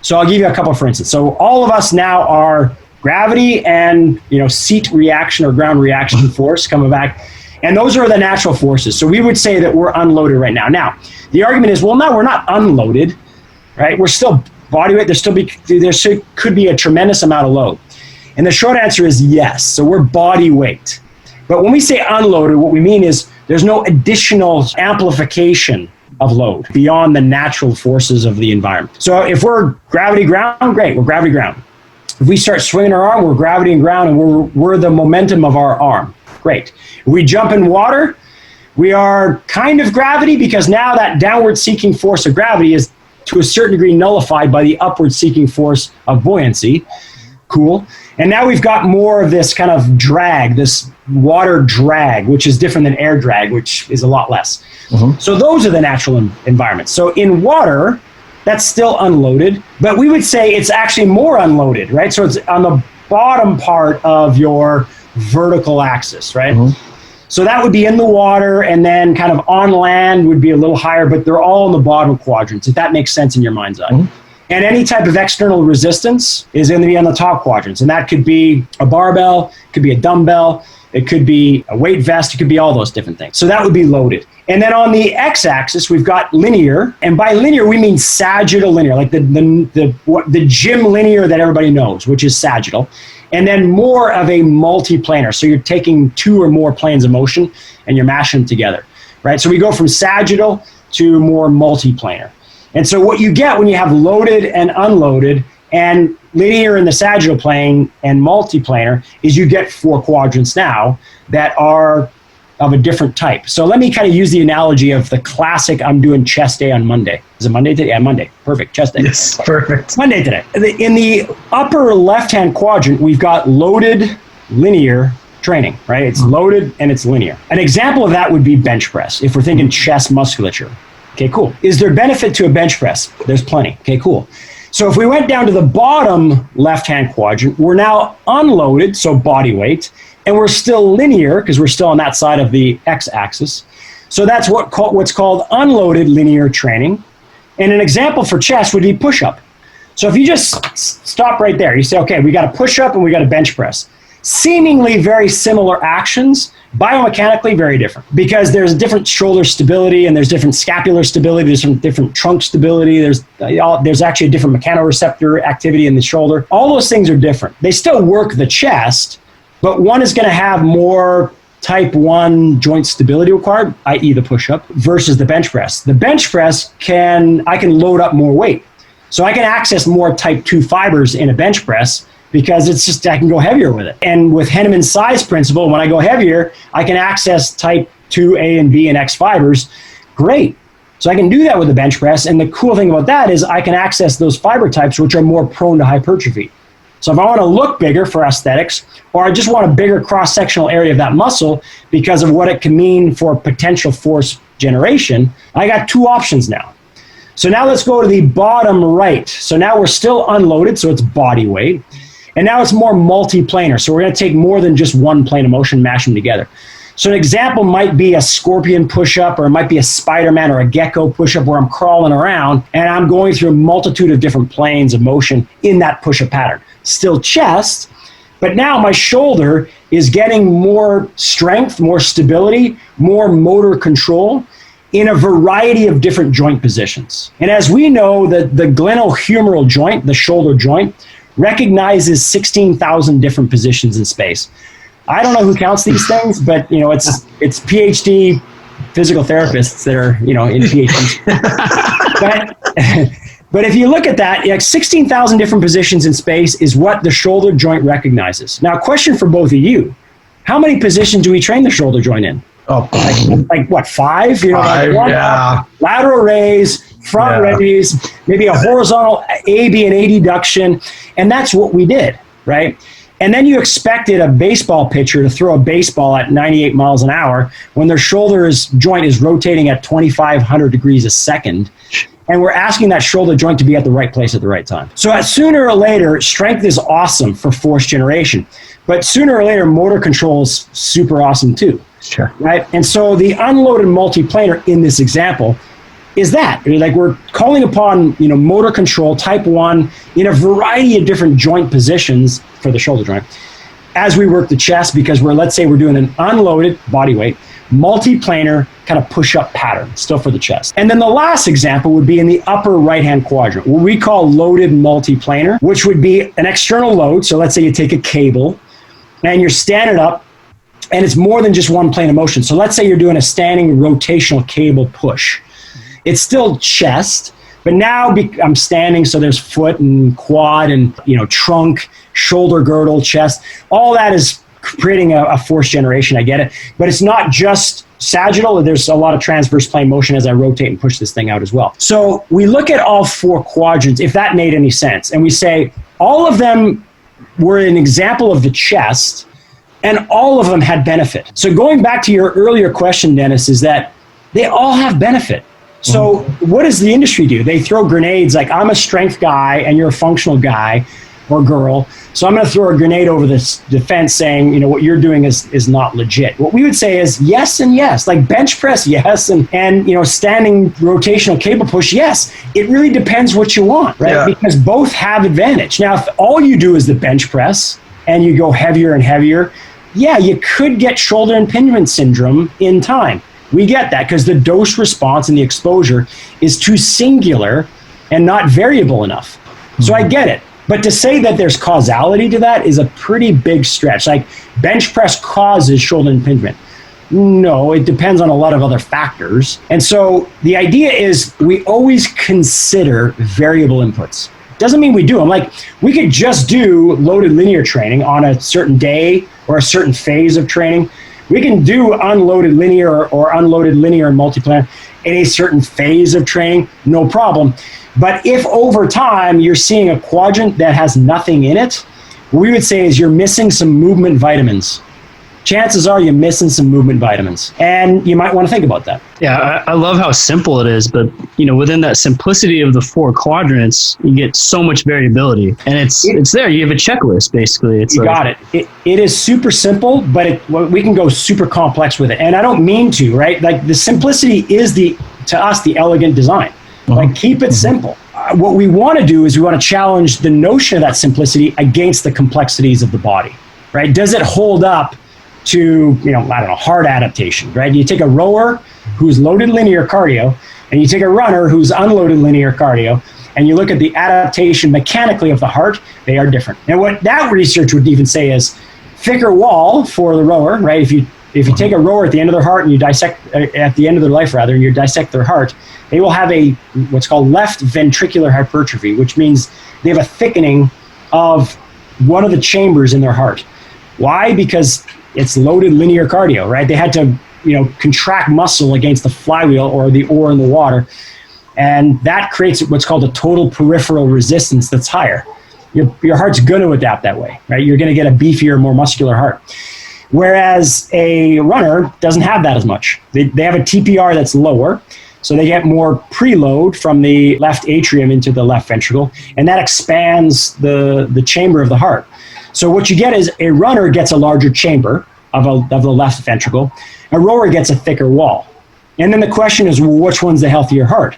So I'll give you a couple for instance. So all of us now are gravity and seat reaction or ground reaction force coming back. And those are the natural forces. So we would say that we're unloaded right now. Now, the argument is, well, no, we're not unloaded, right? We're still body weight. There could be a tremendous amount of load. And the short answer is yes. So we're body weight. But when we say unloaded, what we mean is there's no additional amplification of load beyond the natural forces of the environment. So if we're gravity ground, great, we're gravity ground. If we start swinging our arm, we're gravity and ground, and we're the momentum of our arm. Great. If we jump in water, we are kind of gravity because now that downward seeking force of gravity is to a certain degree nullified by the upward seeking force of buoyancy. Cool. And now we've got more of this kind of drag, this water drag, which is different than air drag, which is a lot less. So those are the natural environments. So in water, that's still unloaded, but we would say it's actually more unloaded, right? So it's on the bottom part of your vertical axis, right? So that would be in the water, and then kind of on land would be a little higher, but they're all in the bottom quadrants, if that makes sense in your mind's eye. And any type of external resistance is going to be on the top quadrants. And that could be a barbell, it could be a dumbbell, it could be a weight vest, it could be all those different things. So that would be loaded. And then on the x-axis, we've got linear. And by linear, we mean sagittal linear, like the gym linear that everybody knows, which is sagittal. And then more of a multiplanar. So you're taking 2 or more planes of motion and you're mashing them together, right? So we go from sagittal to more multiplanar. And so what you get when you have loaded and unloaded And linear in the sagittal plane and multiplanar is you get 4 quadrants now that are of a different type. So let me kind of use the analogy of the classic, I'm doing chest day on Monday. Is it Monday today? Yeah, Monday. Perfect. Chest day. Yes, perfect. Monday today. In the upper left-hand quadrant, we've got loaded linear training, right? It's loaded and it's linear. An example of that would be bench press, if we're thinking chest musculature. Okay, cool. Is there benefit to a bench press? There's plenty. Okay, cool. So if we went down to the bottom left-hand quadrant, we're now unloaded, so body weight, and we're still linear because we're still on that side of the x-axis. So that's what's called unloaded linear training. And an example for chest would be push-up. So if you just stop right there, you say, okay, we got a push-up and we got a bench press. Seemingly very similar actions, biomechanically very different, because there's different shoulder stability and there's different scapular stability, there's some different trunk stability, there's actually a different mechanoreceptor activity in the shoulder. All those things are different. They still work the chest, but one is going to have more type 1 joint stability required, i.e. the push-up, versus the bench press. The bench press I can load up more weight. So I can access more type 2 fibers in a bench press because I can go heavier with it. And with Henneman's size principle, when I go heavier, I can access type 2 A and B and X fibers. Great. So I can do that with the bench press. And the cool thing about that is I can access those fiber types which are more prone to hypertrophy. So if I want to look bigger for aesthetics, or I just want a bigger cross-sectional area of that muscle because of what it can mean for potential force generation, I got 2 options now. So now let's go to the bottom right. So now we're still unloaded, so it's body weight. And now it's more multiplanar. So we're going to take more than just one plane of motion, mash them together. So an example might be a scorpion push-up, or it might be a Spider-Man or a gecko push-up where I'm crawling around and I'm going through a multitude of different planes of motion in that push-up pattern. Still chest, but now my shoulder is getting more strength, more stability, more motor control in a variety of different joint positions. And as we know, the glenohumeral joint, the shoulder joint, recognizes 16,000 different positions in space. I don't know who counts these things, but it's PhD physical therapists that are in PhDs. But if you look at that, 16,000 different positions in space is what the shoulder joint recognizes. Now, question for both of you: how many positions do we train the shoulder joint in? Oh, like what, 5? 5, yeah. Lateral raise, front raise, maybe a horizontal AB and AD duction, and that's what we did, right? And then you expected a baseball pitcher to throw a baseball at 98 miles an hour when their shoulder joint is rotating at 2,500 degrees a second. And we're asking that shoulder joint to be at the right place at the right time. So sooner or later, strength is awesome for force generation. But sooner or later, motor control is super awesome too. Sure. Right? And so the unloaded multiplanar in this example is that. Like, we're calling upon motor control, type 1, in a variety of different joint positions for the shoulder joint as we work the chest, because let's say we're doing an unloaded body weight, multiplanar kind of push-up pattern, still for the chest. And then the last example would be in the upper right-hand quadrant, what we call loaded multiplanar, which would be an external load. So let's say you take a cable and you're standing up, and it's more than just one plane of motion. So let's say you're doing a standing rotational cable push. It's still chest, but now I'm standing, so there's foot and quad and trunk, shoulder girdle, chest. All that is creating a force generation. I get it. But it's not just sagittal. There's a lot of transverse plane motion as I rotate and push this thing out as well. So we look at all 4 quadrants, if that made any sense, and we say all of them were an example of the chest, and all of them had benefit. So going back to your earlier question, Dennis, is that they all have benefit. So what does the industry do? They throw grenades like, I'm a strength guy and you're a functional guy or girl, so I'm going to throw a grenade over this defense saying, what you're doing is not legit. What we would say is yes and yes. Like bench press, yes, and standing rotational cable push, yes. It really depends what you want, right? Yeah. Because both have advantage. Now, if all you do is the bench press and you go heavier and heavier, yeah, you could get shoulder impingement syndrome in time. We get that because the dose response and the exposure is too singular and not variable enough. So I get it. But to say that there's causality to that is a pretty big stretch. Like bench press causes shoulder impingement. No, it depends on a lot of other factors. And so the idea is we always consider variable inputs. Doesn't mean we do them. Like, we could just do loaded linear training on a certain day or a certain phase of training. We can do unloaded linear or unloaded linear and multiplanar in a certain phase of training, no problem. But if over time you're seeing a quadrant that has nothing in it, what we would say is you're missing some movement vitamins. Chances are you're missing some movement vitamins, and you might want to think about that. Yeah, I love how simple it is, but within that simplicity of the 4 quadrants, you get so much variability, and it's there. You have a checklist basically. You got it. It is super simple, but we can go super complex with it, and I don't mean to, right? Like, the simplicity is to us the elegant design. Like, keep it simple. What we want to do is we want to challenge the notion of that simplicity against the complexities of the body, right? Does it hold up to, heart adaptation, right? You take a rower who's loaded linear cardio, and you take a runner who's unloaded linear cardio, and you look at the adaptation mechanically of the heart, they are different. And what that research would even say is thicker wall for the rower, right? If you take a rower at the end of their heart and you dissect, at the end of their life rather, and you dissect their heart, they will have what's called left ventricular hypertrophy, which means they have a thickening of one of the chambers in their heart. Why? Because it's loaded linear cardio, right? They had to, contract muscle against the flywheel or the ore in the water. And that creates what's called a total peripheral resistance that's higher. Your heart's going to adapt that way, right? You're going to get a beefier, more muscular heart. Whereas a runner doesn't have that as much. They have a TPR that's lower, so they get more preload from the left atrium into the left ventricle, and that expands the chamber of the heart. So what you get is a runner gets a larger chamber of the left ventricle. A rower gets a thicker wall. And then the question is, well, which one's the healthier heart?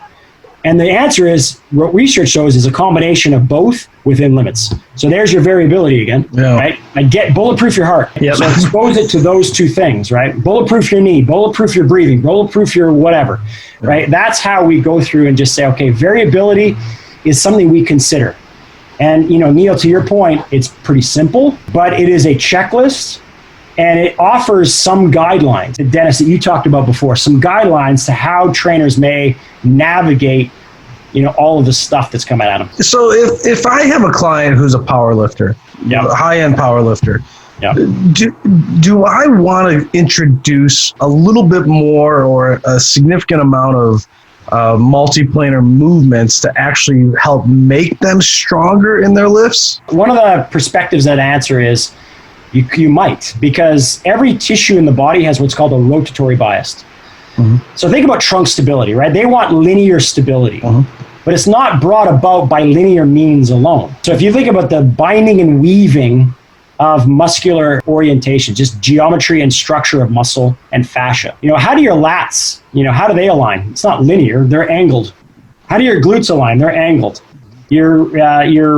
And the answer is, what research shows is a combination of both within limits. So there's your variability again, right? Bulletproof your heart. Yep. So expose it to those two things, right? Bulletproof your knee, bulletproof your breathing, bulletproof your whatever, right? That's how we go through and just say, okay, variability is something we consider. And, Neil, to your point, it's pretty simple, but it is a checklist, and it offers some guidelines, Dennis, that you talked about before, some guidelines to how trainers may navigate, all of the stuff that's coming at them. So if I have a client who's a power lifter, a high-end power lifter, do I want to introduce a little bit more or a significant amount of multiplanar movements to actually help make them stronger in their lifts? One of the perspectives that answer is you might, because every tissue in the body has what's called a rotatory bias. Mm-hmm. So think about trunk stability, right? They want linear stability, but it's not brought about by linear means alone. So if you think about the binding and weaving of muscular orientation, just geometry and structure of muscle and fascia. How do your lats, how do they align? It's not linear, they're angled. How do your glutes align? They're angled. Your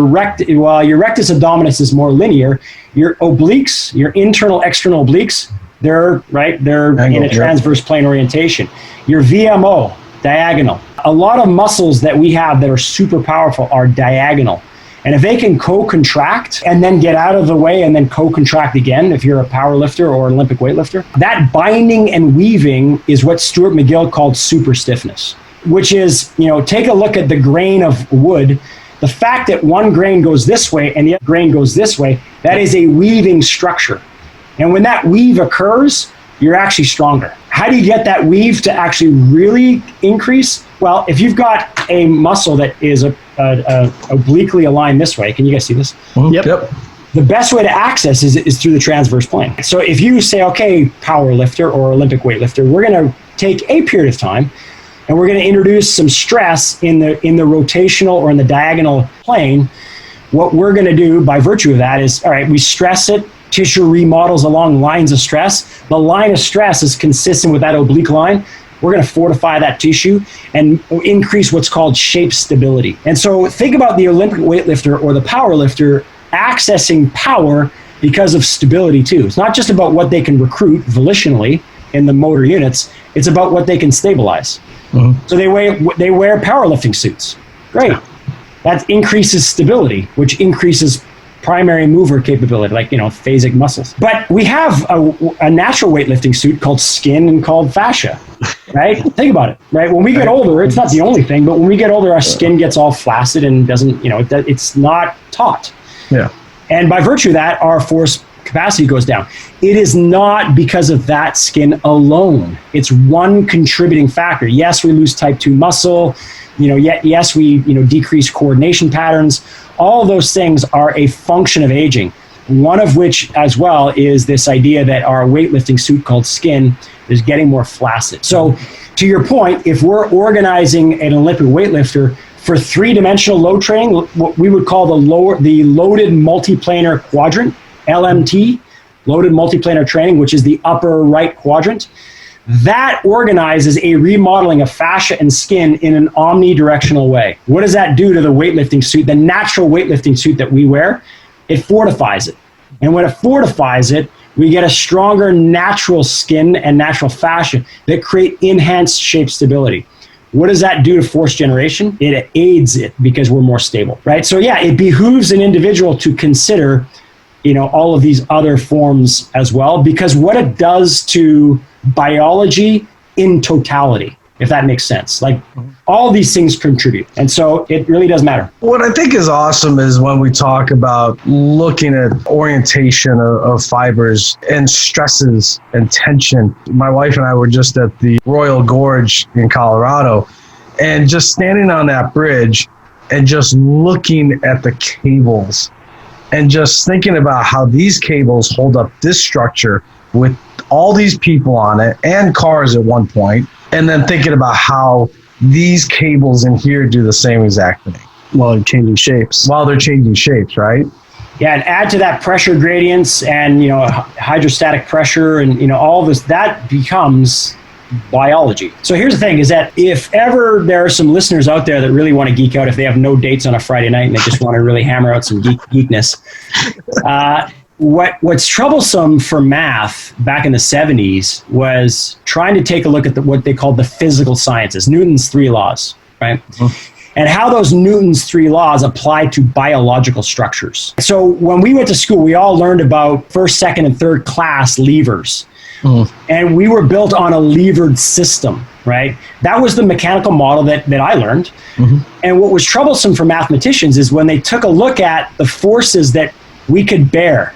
rectus abdominis is more linear. Your obliques, your internal external obliques, they're in a transverse plane orientation. Your VMO, diagonal. A lot of muscles that we have that are super powerful are diagonal. And if they can co-contract and then get out of the way and then co-contract again, if you're a power lifter or Olympic weightlifter, that binding and weaving is what Stuart McGill called super stiffness, which is, take a look at the grain of wood. The fact that one grain goes this way and the other grain goes this way, that is a weaving structure. And when that weave occurs, you're actually stronger. How do you get that weave to actually really increase? Well, if you've got a muscle that is obliquely aligned this way, can you guys see this? Yep. The best way to access is through the transverse plane. So if you say, okay, power lifter or Olympic weightlifter, we're going to take a period of time and we're going to introduce some stress in the rotational or in the diagonal plane. What we're going to do by virtue of that is, all right, we stress it, tissue remodels along lines of stress. The line of stress is consistent with that oblique line. We're going to fortify that tissue and increase what's called shape stability. And so think about the Olympic weightlifter or the power lifter accessing power because of stability too. It's not just about what they can recruit volitionally in the motor units. It's about what they can stabilize. Mm-hmm. So they wear powerlifting suits. Great. Yeah. That increases stability, which increases primary mover capability, like, phasic muscles. But we have a natural weightlifting suit called skin and called fascia. right? Think about it, right? When we get older, it's not the only thing, but when we get older, our skin gets all flaccid and doesn't, it's not taut. Yeah. And by virtue of that, our force capacity goes down. It is not because of that skin alone. It's one contributing factor. Yes, we lose type 2 muscle, yes, we, decrease coordination patterns. All those things are a function of aging. One of which as well is this idea that our weightlifting suit called skin is getting more flaccid. So to your point, if we're organizing an Olympic weightlifter for 3-dimensional load training, what we would call the loaded multiplanar quadrant, LMT, loaded multiplanar training, which is the upper right quadrant, that organizes a remodeling of fascia and skin in an omnidirectional way. What does that do to the weightlifting suit, the natural weightlifting suit that we wear? It fortifies it. And when it fortifies it, we get a stronger natural skin and natural fascia that create enhanced shape stability. What does that do to force generation? It aids it because we're more stable, right? So yeah, it behooves an individual to consider, all of these other forms as well, because what it does to biology in totality, if that makes sense. Like all these things contribute. And so it really does matter. What I think is awesome is when we talk about looking at orientation of fibers and stresses and tension. My wife and I were just at the Royal Gorge in Colorado, and just standing on that bridge and just looking at the cables and just thinking about how these cables hold up this structure with all these people on it and cars at one point, and then thinking about how these cables in here do the same exact thing. While they're changing shapes. Right? Yeah, and add to that pressure gradients and, hydrostatic pressure and, all this, that becomes biology. So here's the thing is that if ever there are some listeners out there that really want to geek out, if they have no dates on a Friday night and they just want to really hammer out some geekness, what's troublesome for math back in the 70s was trying to take a look at what they called the physical sciences, Newton's 3 laws, right? And how those Newton's 3 laws apply to biological structures. So when we went to school, we all learned about first, second, and third class levers. And we were built on a levered system, right? That was the mechanical model that I learned. And what was troublesome for mathematicians is when they took a look at the forces that we could bear.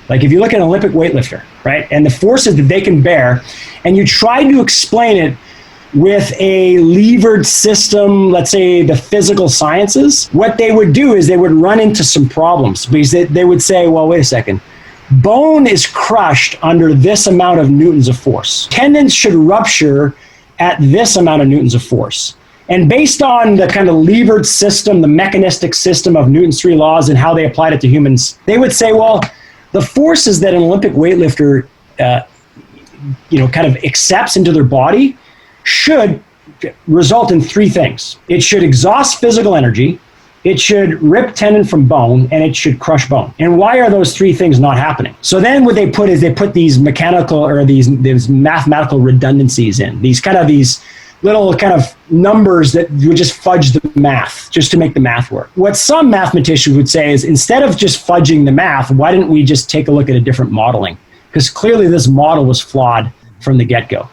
Like if you look at an Olympic weightlifter, right? And the forces that they can bear, and you try to explain it with a levered system, let's say the physical sciences, what they would do is they would run into some problems because they would say, well, wait a second. Bone is crushed under this amount of newtons of force. Tendons should rupture at this amount of newtons of force. And based on the kind of levered system, the mechanistic system of Newton's 3 laws and how they applied it to humans, they would say, well, the forces that an Olympic weightlifter, kind of accepts into their body should result in 3 things. It should exhaust physical energy, it should rip tendon from bone, and it should crush bone. And why are those 3 things not happening? So then what they put is they put these mechanical or these mathematical redundancies in, these little kind of numbers that would just fudge the math, just to make the math work. What some mathematicians would say is instead of just fudging the math, why didn't we just take a look at a different modeling? Because clearly this model was flawed from the get-go.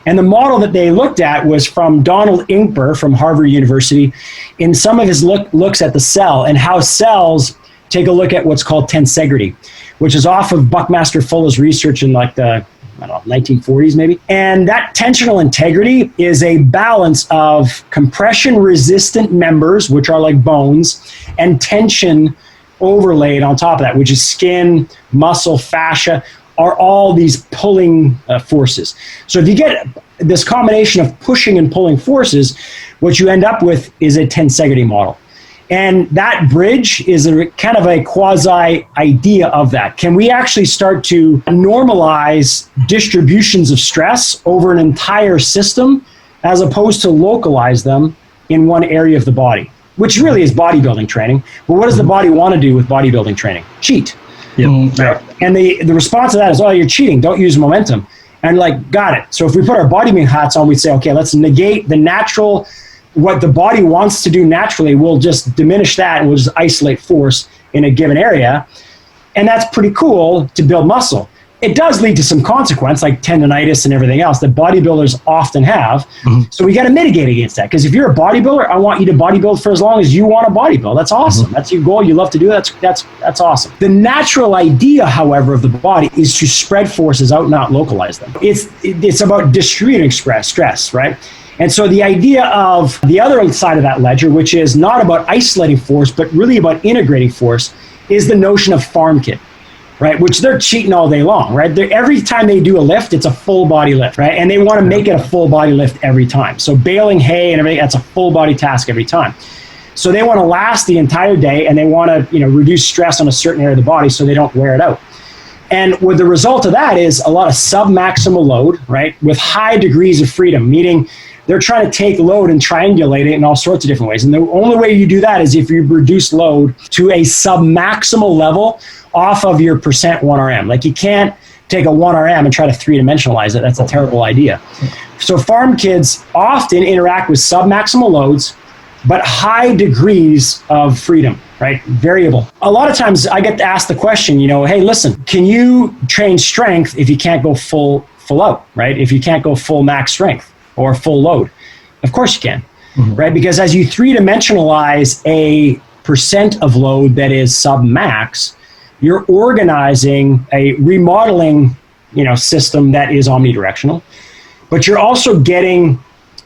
And the model that they looked at was from Donald Inkper from Harvard University in some of his looks at the cell and how cells take a look at what's called tensegrity, which is off of Buckmaster Fuller's research in like the 1940s maybe. And that tensional integrity is a balance of compression-resistant members, which are like bones, and tension overlaid on top of that, which is skin, muscle, fascia, are all these pulling forces. So if you get this combination of pushing and pulling forces, what you end up with is a tensegrity model. And that bridge is a kind of a quasi idea of that. Can we actually start to normalize distributions of stress over an entire system as opposed to localize them in one area of the body, which really is bodybuilding training. But what does the body want to do with bodybuilding training? Cheat. Yep. Right? And the response to that is, oh, you're cheating. Don't use momentum. And like, got it. So if we put our bodybuilding hats on, we'd say, okay, let's negate the natural, what the body wants to do naturally. We'll just diminish that and we'll just isolate force in a given area. And that's pretty cool to build muscle. it does lead to some consequence, like tendonitis and everything else that bodybuilders often have. So we got to mitigate against that. Because if you're a bodybuilder, I want you to bodybuild for as long as you want to bodybuild. That's awesome. That's your goal. You love to do it. That's awesome. The natural idea, however, of the body is to spread forces out, not localize them. It's about distributing stress, right? And so the idea of the other side of that ledger, which is not about isolating force, but really about integrating force, is the notion of farm kit. Right, which they're cheating all day long, right? Every time they do a lift, it's a full body lift, right? And they want to make it a full body lift every time. So baling hay and everything, that's a full body task every time. So they want to last the entire day, and they want to, reduce stress on a certain area of the body so they don't wear it out. And with the result of that is a lot of sub-maximal load, right? With high degrees of freedom, meaning they're trying to take load and triangulate it in all sorts of different ways. And the only way you do that is if you reduce load to a sub-maximal level off of your percent 1RM. Like you can't take a 1RM and try to three-dimensionalize it. That's a terrible idea. So farm kids often interact with sub-maximal loads, but high degrees of freedom, right? Variable. A lot of times I get asked the question, hey, listen, can you train strength if you can't go full out, right? If you can't go full max strength or full load? Of course you can, right? Because as you three-dimensionalize a percent of load that is sub-max, you're organizing a remodeling, system that is omnidirectional, but you're also getting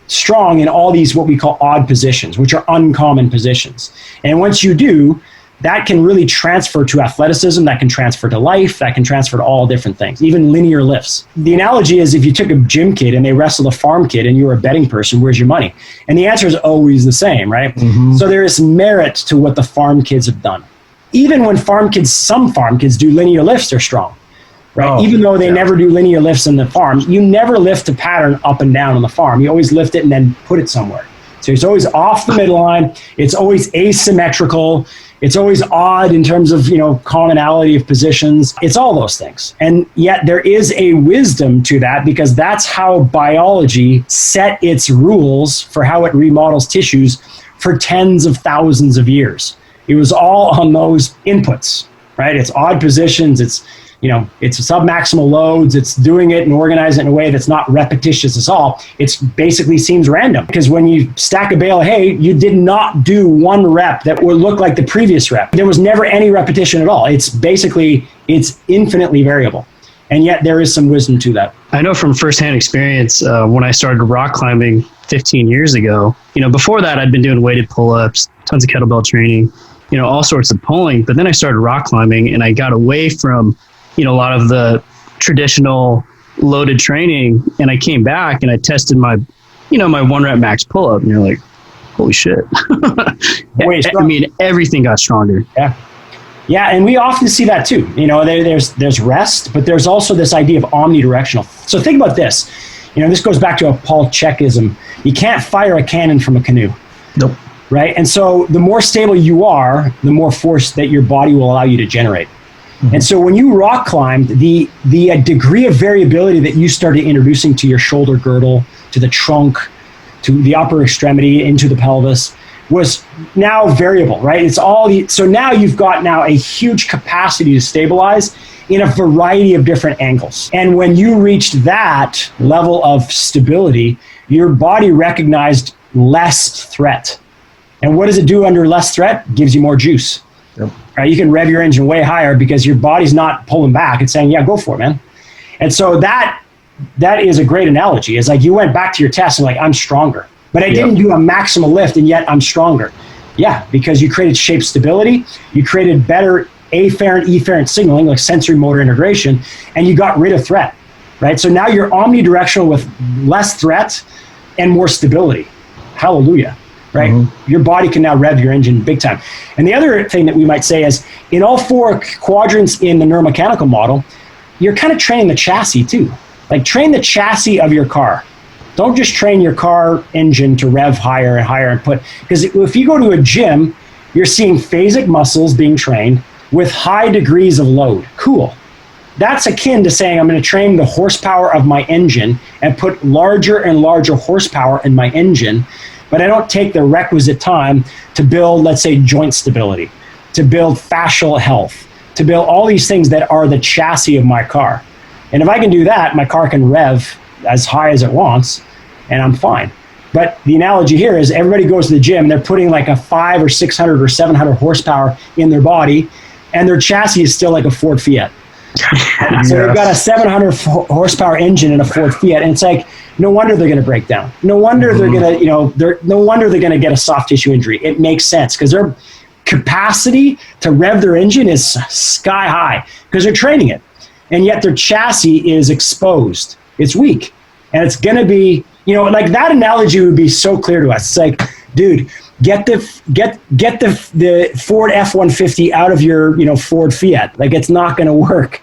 strong in all these what we call odd positions, which are uncommon positions. And once you do, that can really transfer to athleticism, that can transfer to life, that can transfer to all different things, even linear lifts. The analogy is if you took a gym kid and they wrestled a farm kid and you were a betting person, where's your money? And the answer is always the same, right? So there is merit to what the farm kids have done. Even when some farm kids do linear lifts, they're strong, right? Even though they never do linear lifts in the farm, you never lift a pattern up and down on the farm. You always lift it and then put it somewhere. So it's always off the midline. It's always asymmetrical. It's always odd in terms of, commonality of positions. It's all those things. And yet there is a wisdom to that because that's how biology set its rules for how it remodels tissues for tens of thousands of years. It was all on those inputs, right? It's odd positions. It's sub-maximal loads. It's doing it and organizing it in a way that's not repetitious at all. It's basically seems random because when you stack a bale of hay, you did not do one rep that would look like the previous rep. There was never any repetition at all. It's infinitely variable. And yet there is some wisdom to that. I know from firsthand experience, when I started rock climbing 15 years ago, before that I'd been doing weighted pull-ups, tons of kettlebell training, all sorts of pulling. But then I started rock climbing and I got away from, a lot of the traditional loaded training. And I came back and I tested my, my 1 rep max pull-up. And you're like, holy shit. Everything got stronger. Yeah. Yeah, and we often see that too. There's rest, but there's also this idea of omnidirectional. So think about this. This goes back to a Paul Checkism. You can't fire a cannon from a canoe. Nope. Right? And so the more stable you are, the more force that your body will allow you to generate. And so when you rock climbed, the degree of variability that you started introducing to your shoulder girdle, to the trunk, to the upper extremity, into the pelvis, was now variable, right? So now you've got a huge capacity to stabilize in a variety of different angles. And when you reached that level of stability, your body recognized less threat. And what does it do under less threat? It gives you more juice. Yep. Right? You can rev your engine way higher because your body's not pulling back. It's saying, yeah, go for it, man. And so that is a great analogy. It's like you went back to your test and I'm stronger. But I didn't do a maximal lift, and yet I'm stronger. Yeah, because you created shape stability, you created better afferent, efferent signaling, like sensory motor integration, and you got rid of threat, right? So now you're omnidirectional with less threat and more stability. Hallelujah, right? Your body can now rev your engine big time. And the other thing that we might say is, in all 4 quadrants in the neuro-mechanical model, you're kind of training the chassis too. Like train the chassis of your car. Don't just train your car engine to rev higher and higher and because if you go to a gym, you're seeing phasic muscles being trained with high degrees of load. Cool. That's akin to saying I'm going to train the horsepower of my engine and put larger and larger horsepower in my engine, but I don't take the requisite time to build, let's say, joint stability, to build fascial health, to build all these things that are the chassis of my car. And if I can do that, my car can rev as high as it wants, and I'm fine. But the analogy here is everybody goes to the gym and they're putting like a 500 or 600 or 700 horsepower in their body, and their chassis is still like a Ford Fiat. So they've got a 700 horsepower engine in a Ford Fiat, and it's like, no wonder they're going to break down. No wonder they're going to, no wonder they're going to get a soft tissue injury. It makes sense because their capacity to rev their engine is sky high because they're training it, and yet their chassis is exposed. It's weak, and it's going to be, like that analogy would be so clear to us. It's like, dude, get the Ford F-150 out of your Ford Fiat. Like, it's not going to work.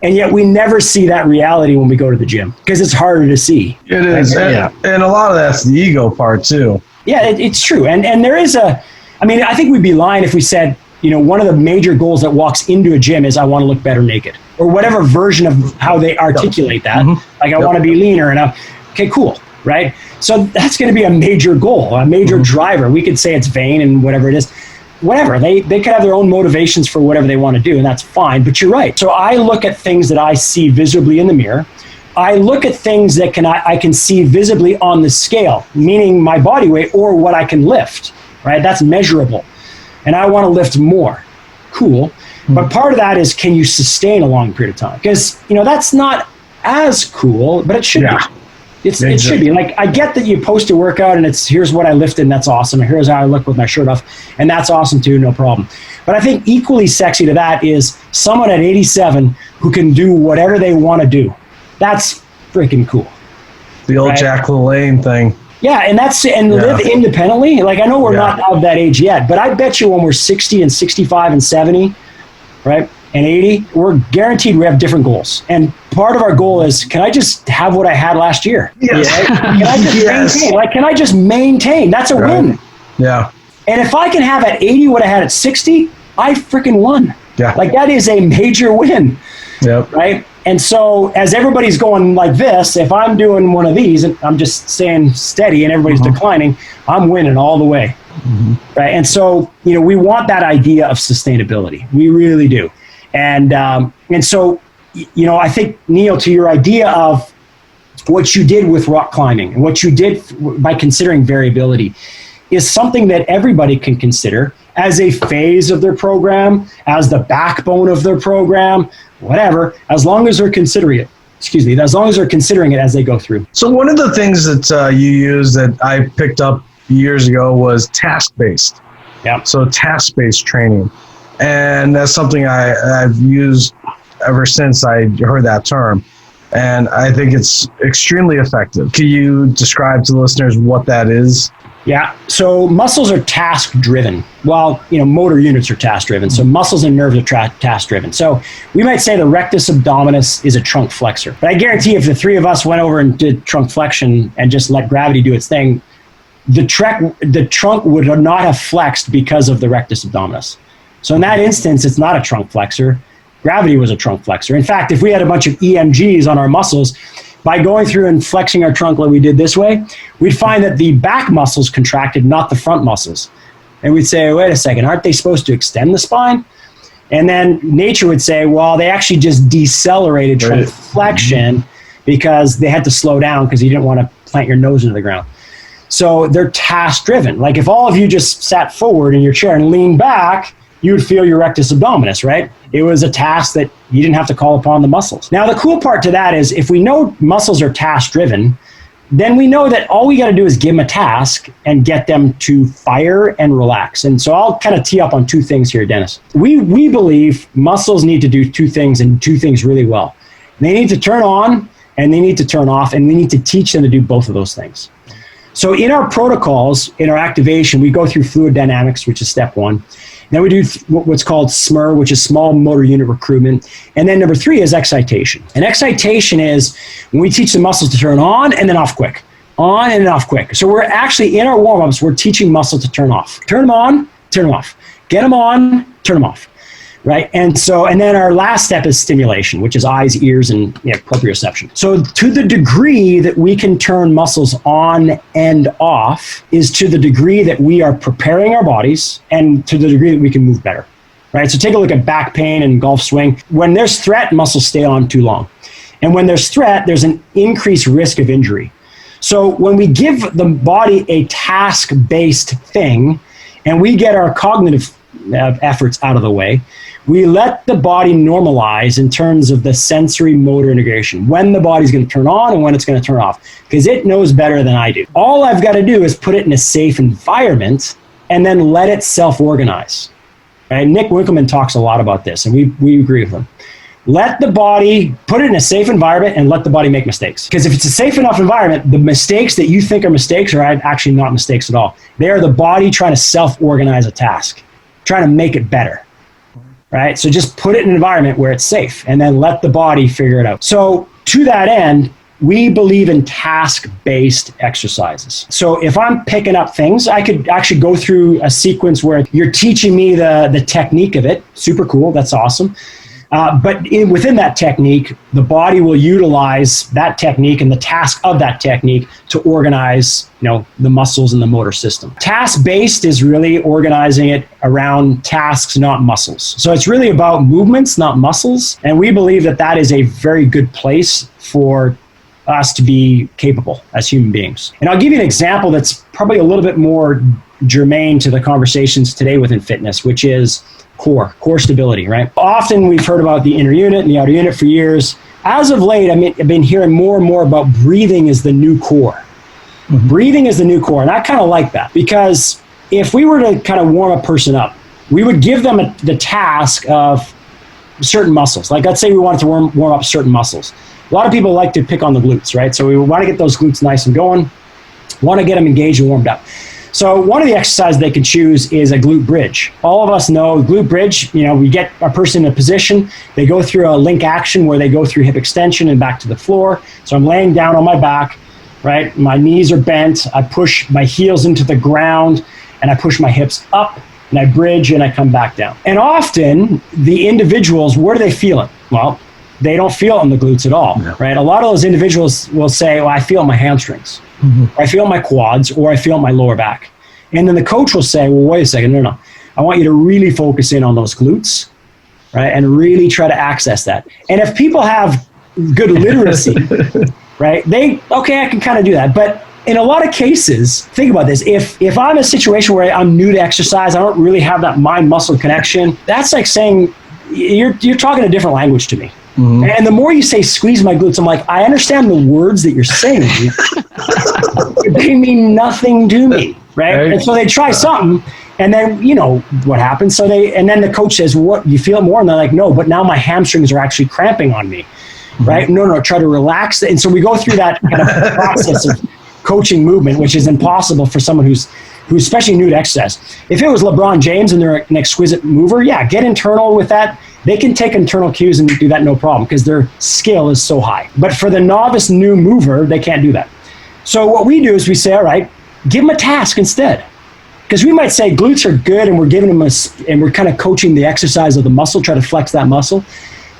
And yet we never see that reality when we go to the gym because it's harder to see. It is. And a lot of that's the ego part too. Yeah, it's true. And there is I think we'd be lying if we said, one of the major goals that walks into a gym is I want to look better naked, or whatever version of how they articulate that. Like, I want to be leaner, and okay, cool. Right? So that's going to be a major goal, a major driver. We could say it's vain and whatever it is. Whatever. They could have their own motivations for whatever they want to do, and that's fine. But you're right. So I look at things that I see visibly in the mirror. I look at things that I can see visibly on the scale, meaning my body weight or what I can lift. Right? That's measurable. And I want to lift more. Cool. But part of that is, can you sustain a long period of time? Because, that's not as cool, but it should be. It should be. Like, I get that you post a workout and it's, here's what I lifted and that's awesome, and here's how I look with my shirt off, and that's awesome too, no problem. But I think equally sexy to that is someone at 87 who can do whatever they want to do. That's freaking cool. The old Jack LaLanne thing. Yeah, and live independently. Like, I know we're not of that age yet, but I bet you when we're 60 and 65 and 70, right, and 80, we're guaranteed we have different goals. And part of our goal is, can I just have what I had last year? Yes. Right? Can I just maintain? Like, can I just maintain? That's a win. Yeah. And if I can have at 80 what I had at 60, I freaking won. Yeah. Like, that is a major win. Yep. Right? And so as everybody's going like this, if I'm doing one of these and I'm just staying steady and everybody's declining, I'm winning all the way. Right? And so, we want that idea of sustainability. We really do. And so, I think, Neil, to your idea of what you did with rock climbing and what you did by considering variability is something that everybody can consider as a phase of their program, as the backbone of their program, whatever, as long as they're considering it. As long as they're considering it as they go through. So one of the things that you used that I picked up years ago was task-based. Yeah. So task-based training. And that's something I've used ever since I heard that term. And I think it's extremely effective. Can you describe to the listeners what that is? Yeah. So muscles are task-driven. Well, motor units are task-driven. So muscles and nerves are task-driven. So we might say the rectus abdominis is a trunk flexor. But I guarantee if the three of us went over and did trunk flexion and just let gravity do its thing, the trunk would not have flexed because of the rectus abdominis. So in that instance, it's not a trunk flexor. Gravity was a trunk flexor. In fact, if we had a bunch of EMGs on our muscles, by going through and flexing our trunk like we did this way, we'd find that the back muscles contracted, not the front muscles. And we'd say, wait a second, aren't they supposed to extend the spine? And then nature would say, well, they actually just decelerated trunk flexion because they had to slow down because you didn't want to plant your nose into the ground. So they're task-driven. Like, if all of you just sat forward in your chair and leaned back, you would feel your rectus abdominis, right? It was a task that you didn't have to call upon the muscles. Now, the cool part to that is, if we know muscles are task-driven, then we know that all we got to do is give them a task and get them to fire and relax. And so I'll kind of tee up on two things here, Dennis. We believe muscles need to do two things, and two things really well. They need to turn on and they need to turn off, and we need to teach them to do both of those things. So in our protocols, in our activation, we go through fluid dynamics, which is step one. Then we do what's called SMR, which is small motor unit recruitment. And then number 3 is excitation. And excitation is when we teach the muscles to turn on and then off quick. On and then off quick. So we're actually, in our warm-ups, we're teaching muscle to turn off. Turn them on, turn them off. Get them on, turn them off. Right? And then our last step is stimulation, which is eyes, ears, and proprioception. So to the degree that we can turn muscles on and off is to the degree that we are preparing our bodies and to the degree that we can move better. Right? So take a look at back pain and golf swing. When there's threat, muscles stay on too long. And when there's threat, there's an increased risk of injury. So when we give the body a task-based thing, and we get our cognitive efforts out of the way, we let the body normalize in terms of the sensory motor integration, when the body's going to turn on and when it's going to turn off, because it knows better than I do. All I've got to do is put it in a safe environment and then let it self-organize. Right? Nick Winkelman talks a lot about this, and we agree with him. Let the body, put it in a safe environment and let the body make mistakes. Because if it's a safe enough environment, the mistakes that you think are mistakes are actually not mistakes at all. They are the body trying to self-organize a task, trying to make it better. Right? So just put it in an environment where it's safe and then let the body figure it out. So to that end, we believe in task-based exercises. So if I'm picking up things, I could actually go through a sequence where you're teaching me the technique of it. Super cool. That's awesome. But within that technique, the body will utilize that technique and the task of that technique to organize, the muscles and the motor system. Task-based is really organizing it around tasks, not muscles. So it's really about movements, not muscles. And we believe that that is a very good place for us to be capable as human beings. And I'll give you an example that's probably a little bit more germane to the conversations today within fitness, which is core stability, right? Often we've heard about the inner unit and the outer unit for years. As of late, I've been hearing more and more about breathing as the new core. Mm-hmm. Breathing is the new core, and I kind of like that, because if we were to kind of warm a person up, we would give them the task of certain muscles. Like let's say we wanted to warm up certain muscles. A lot of people like to pick on the glutes, right? So we want to get those glutes nice and going, want to get them engaged and warmed up. So one of the exercises they can choose is a glute bridge. All of us know glute bridge, we get a person in a position, they go through a link action where they go through hip extension and back to the floor. So I'm laying down on my back, right? My knees are bent. I push my heels into the ground and I push my hips up and I bridge and I come back down. And often the individuals, where do they feel it? Well, they don't feel it in the glutes at all, right? A lot of those individuals will say, well, I feel it in my hamstrings. Mm-hmm. I feel my quads, or I feel my lower back. And then the coach will say, well, wait a second, no. I want you to really focus in on those glutes, right? And really try to access that. And if people have good literacy, right, I can kind of do that. But in a lot of cases, think about this. If I'm in a situation where I'm new to exercise, I don't really have that mind-muscle connection, that's like saying, you're talking a different language to me. Mm-hmm. And the more you say squeeze my glutes, I'm like, I understand the words that you're saying. They mean nothing to me, right? And so they try something, and then what happens. So and then the coach says, "What, you feel it more?" And they're like, "No, but now my hamstrings are actually cramping on me." Mm-hmm. Right? No, try to relax. And so we go through that kind of process of coaching movement, which is impossible for someone who's especially new to exercise. If it was LeBron James and they're an exquisite mover, get internal with that. They can take internal cues and do that no problem because their skill is so high. But for the novice new mover, they can't do that. So what we do is we say, all right, give them a task instead. Because we might say glutes are good and we're giving them and we're kind of coaching the exercise of the muscle, try to flex that muscle.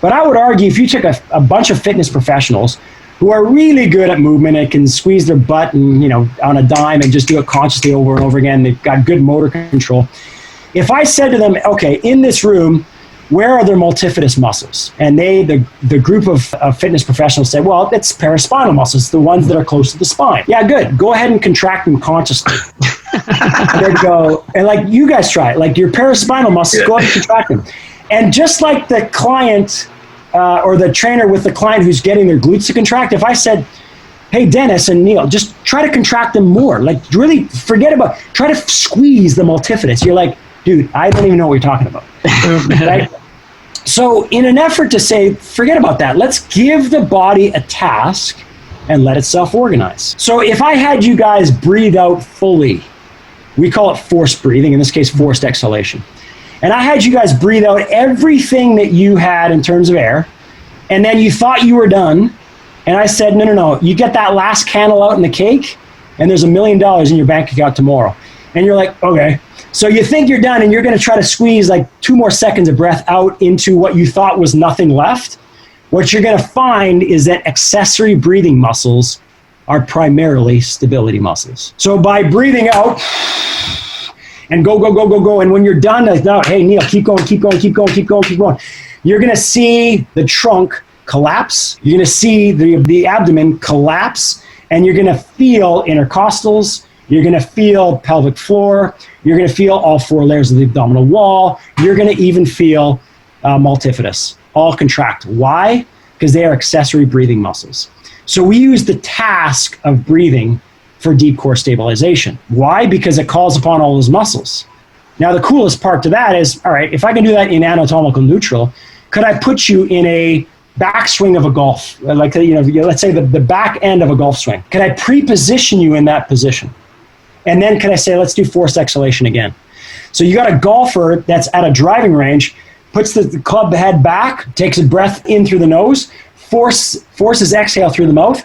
But I would argue if you took a bunch of fitness professionals who are really good at movement and can squeeze their butt and, on a dime and just do it consciously over and over again, they've got good motor control. If I said to them, okay, in this room, where are their multifidus muscles? And the group of fitness professionals say, well, it's paraspinal muscles, the ones that are close to the spine. Yeah, good. Go ahead and contract them consciously. And they'd go, and like you guys try it, like your paraspinal muscles, go ahead and contract them. And just like the client or the trainer with the client who's getting their glutes to contract, if I said, hey, Dennis and Neil, just try to contract them more. Like really try to squeeze the multifidus. You're like, dude, I don't even know what you're talking about. Right? So in an effort to say, forget about that, let's give the body a task and let it self-organize. So if I had you guys breathe out fully, we call it forced breathing, in this case, forced exhalation. And I had you guys breathe out everything that you had in terms of air, and then you thought you were done, and I said, no, you get that last candle out in the cake, and there's $1 million in your bank account tomorrow. And you're like, okay. So you think you're done and you're going to try to squeeze like 2 more seconds of breath out into what you thought was nothing left. What you're going to find is that accessory breathing muscles are primarily stability muscles. So by breathing out and go, and when you're done, like, no, hey, Neil, keep going. You're going to see the trunk collapse. You're going to see the abdomen collapse, and you're going to feel intercostals. You're going to feel pelvic floor. You're going to feel all 4 layers of the abdominal wall. You're going to even feel multifidus, all contract. Why? Because they are accessory breathing muscles. So we use the task of breathing for deep core stabilization. Why? Because it calls upon all those muscles. Now, the coolest part to that is, all right, if I can do that in anatomical neutral, could I put you in a backswing of a golf, like, let's say the back end of a golf swing? Could I pre-position you in that position? And then could I say, let's do forced exhalation again? So you got a golfer that's at a driving range, puts the club head back, takes a breath in through the nose, forces exhale through the mouth.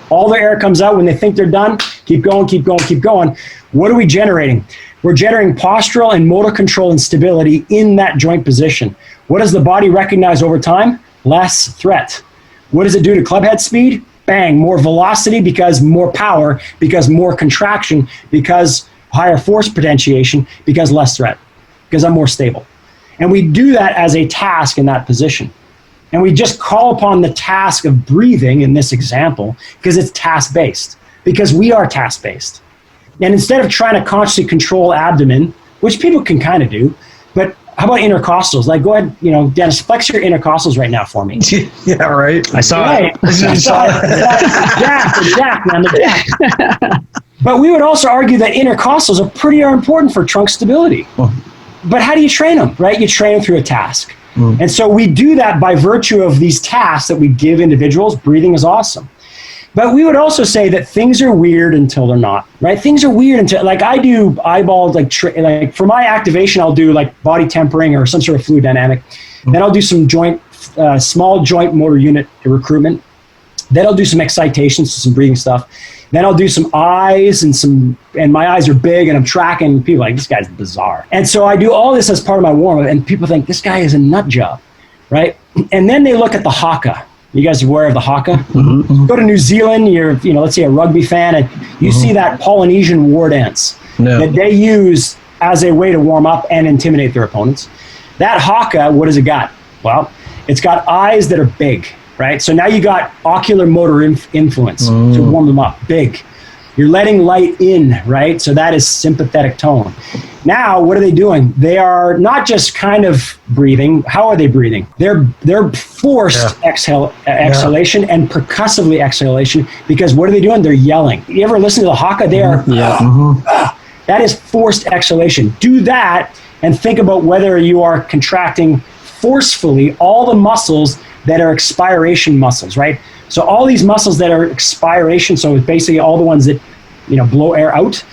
All the air comes out when they think they're done. Keep going, keep going, keep going. What are we generating? We're generating postural and motor control and stability in that joint position. What does the body recognize over time? Less threat. What does it do to club head speed? Bang, more velocity because more power, because more contraction, because higher force potentiation, because less threat, because I'm more stable. And we do that as a task in that position. And we just call upon the task of breathing in this example because it's task-based, because we are task-based. And instead of trying to consciously control abdomen, which people can kind of do, but how about intercostals? Like, go ahead, Dennis, flex your intercostals right now for me. Yeah, right. I saw it. I saw it. Jack, man, the jack. But we would also argue that intercostals are pretty important for trunk stability. Well, but how do you train them, right? You train them through a task. And so we do that by virtue of these tasks that we give individuals. Breathing is awesome. But we would also say that things are weird until they're not, right? Things are weird until, like, I do eyeball, like for my activation, I'll do like body tempering or some sort of fluid dynamic. Then I'll do some small joint motor unit recruitment. Then I'll do some excitations, some breathing stuff. Then I'll do some eyes and my eyes are big and I'm tracking people like, this guy's bizarre. And so I do all this as part of my warm-up and people think this guy is a nut job, right? And then they look at the Haka. You guys are aware of the Haka? Mm-hmm. Go to New Zealand, you're, let's say a rugby fan, and you see that Polynesian war dance that they use as a way to warm up and intimidate their opponents. That Haka, what does it got? Well, it's got eyes that are big, right? So now you got ocular motor influence to warm them up, big. You're letting light in, right? So that is sympathetic tone. Now, what are they doing? They are not just kind of breathing. How are they breathing? They're forced exhalation and percussively exhalation, because what are they doing? They're yelling. You ever listen to the Haka? They are, that is forced exhalation. Do that and think about whether you are contracting forcefully all the muscles that are expiration muscles, right? So all these muscles that are expiration, so it's basically all the ones that, blow air out,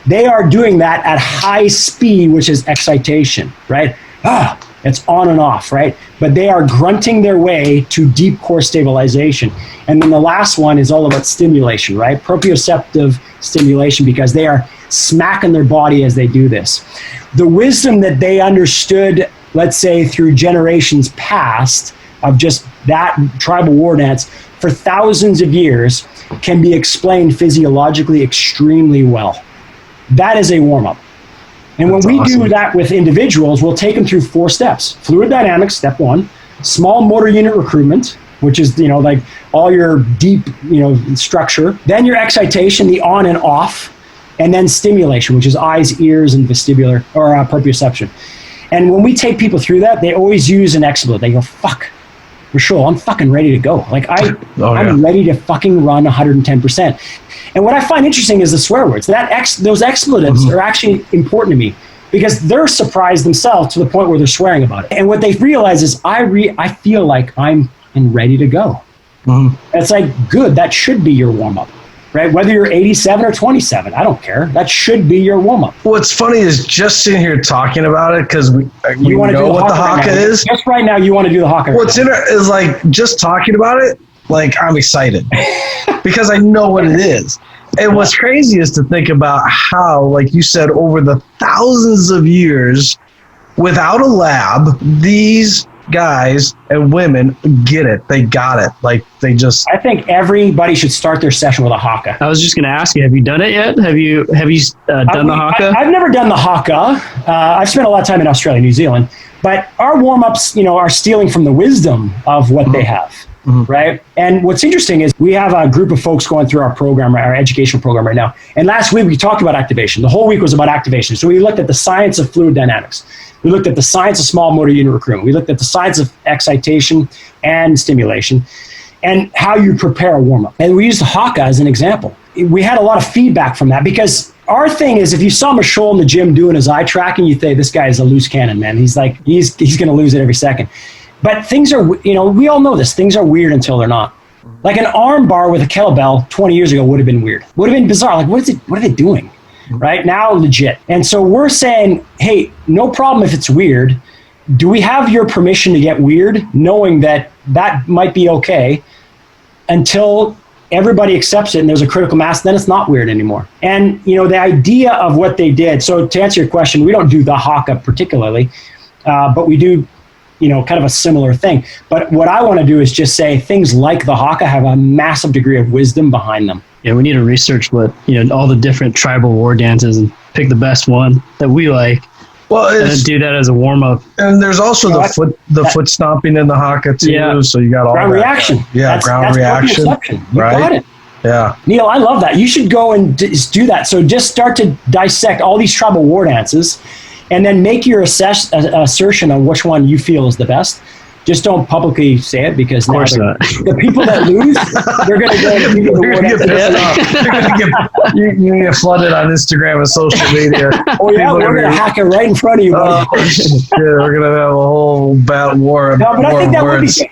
they are doing that at high speed, which is excitation, right? It's on and off, right? But they are grunting their way to deep core stabilization. And then the last one is all about stimulation, right? Proprioceptive stimulation, because they are smacking their body as they do this. The wisdom that they understood, let's say through generations past, of just that tribal war dance for thousands of years can be explained physiologically extremely well. That is a warm-up. And when we do that with individuals, we'll take them through 4 steps. Fluid dynamics, step 1. Small motor unit recruitment, which is, like all your deep, structure. Then your excitation, the on and off. And then stimulation, which is eyes, ears, and vestibular or proprioception. And when we take people through that, they always use an expletive. They go, fuck. Michol, I'm fucking ready to go. Like I'm ready to fucking run 110%. And what I find interesting is the swear words. Those expletives are actually important to me because they're surprised themselves to the point where they're swearing about it. And what they realize is I feel like I'm ready to go. It's like, good, that should be your warm-up. Right? Whether you're 87 or 27, I don't care. That should be your warm-up. What's funny is just sitting here talking about it because we know what the Haka is. Just right now, you want to do the Haka. What's is like just talking about it, like I'm excited because I know what it is. And what's crazy is to think about how, like you said, over the thousands of years, without a lab, these guys and women get it. They got it. Like they just. I think everybody should start their session with a Haka. I was just going to ask you, have you done it yet? Have you done the Haka? I've never done the Haka. I've spent a lot of time in Australia, New Zealand. But our warm-ups, are stealing from the wisdom of what they have, right? And what's interesting is we have a group of folks going through our program, our educational program right now. And last week we talked about activation. The whole week was about activation. So we looked at the science of fluid dynamics. We looked at the science of small motor unit recruitment. We looked at the science of excitation and stimulation and how you prepare a warm-up. And we used Haka as an example. We had a lot of feedback from that because our thing is, if you saw Michol in the gym doing his eye tracking, you'd say, this guy is a loose cannon, man. He's going to lose it every second. But things are, we all know this. Things are weird until they're not. Like an arm bar with a kettlebell 20 years ago would have been weird. Would have been bizarre. Like, what are they doing? Right now, legit. And so we're saying, hey, no problem if it's weird. Do we have your permission to get weird, knowing that might be okay until everybody accepts it and there's a critical mass, then it's not weird anymore. And, the idea of what they did, so to answer your question, we don't do the Haka particularly, but we do, kind of a similar thing. But what I want to do is just say things like the Haka have a massive degree of wisdom behind them. Yeah, we need to research all the different tribal war dances and pick the best one that we like. Well, and do that as a warm up. And there's also the foot stomping in the Haka too. Yeah. So you got all ground that. Reaction. Yeah, ground reaction. You right? got it. Yeah. Neil, I love that. You should go and do that. So just start to dissect all these tribal war dances and then make your assertion on which one you feel is the best. Just don't publicly say it because now the people that lose, they're going to go and do the war dance. You're going to get flooded on Instagram and social media. Oh, yeah, we're going to hack it right in front of you, buddy. We're going to have a whole bad war. No, but I think that would be good.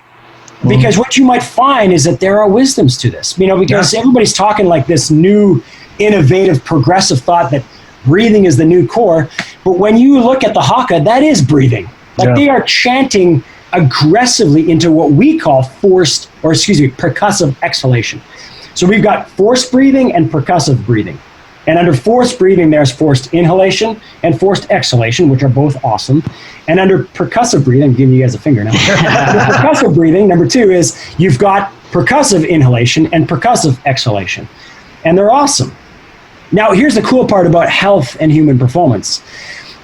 Because what you might find is that there are wisdoms to this, because everybody's talking like this new, innovative, progressive thought that breathing is the new core. But when you look at the Haka, that is breathing. They are chanting aggressively into what we call percussive exhalation. So we've got forced breathing and percussive breathing. And under forced breathing, there's forced inhalation and forced exhalation, which are both awesome. And under percussive breathing, I'm giving you guys a finger now. Under percussive breathing, number 2 is you've got percussive inhalation and percussive exhalation. And they're awesome. Now, here's the cool part about health and human performance.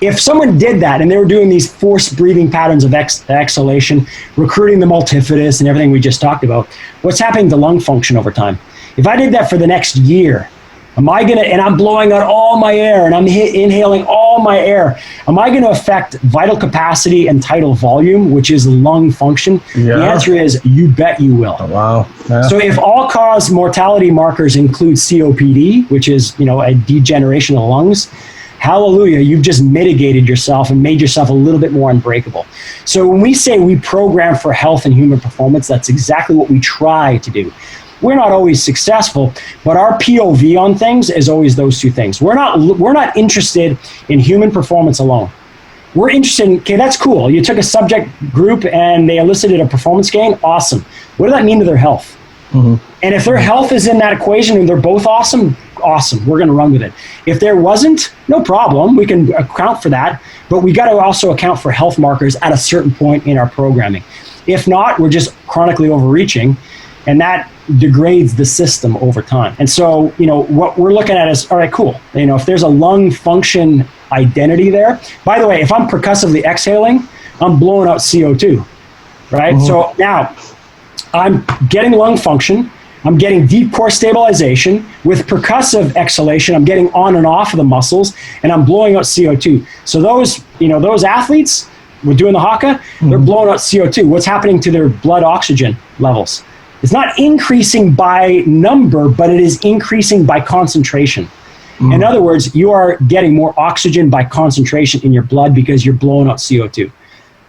If someone did that and they were doing these forced breathing patterns of exhalation, recruiting the multifidus and everything we just talked about, what's happening to lung function over time? If I did that for the next year, and I'm blowing out all my air and I'm inhaling all my air, am I going to affect vital capacity and tidal volume, which is lung function? Yeah. The answer is you bet you will. Oh, wow. Yeah. So if all-cause mortality markers include COPD, which is a degeneration of lungs, hallelujah, you've just mitigated yourself and made yourself a little bit more unbreakable. So when we say we program for health and human performance, that's exactly what we try to do. We're not always successful, but our POV on things is always those two things. We're not interested in human performance alone. We're interested in, okay, that's cool. You took a subject group and they elicited a performance gain. Awesome. What does that mean to their health? Mm-hmm. And if their health is in that equation and they're both awesome, we're going to run with it. If there wasn't, no problem. We can account for that, but we got to also account for health markers at a certain point in our programming. If not, we're just chronically overreaching, and that degrades the system over time. And so, what we're looking at is, all right, cool. If there's a lung function identity there, by the way, if I'm percussively exhaling, I'm blowing out CO2, right? Mm-hmm. So now I'm getting lung function. I'm getting deep core stabilization. With percussive exhalation, I'm getting on and off of the muscles, and I'm blowing out CO2. So those athletes, we're doing the Haka, they're blowing out CO2. What's happening to their blood oxygen levels? It's not increasing by number, but it is increasing by concentration. Mm. In other words, you are getting more oxygen by concentration in your blood because you're blowing out CO2.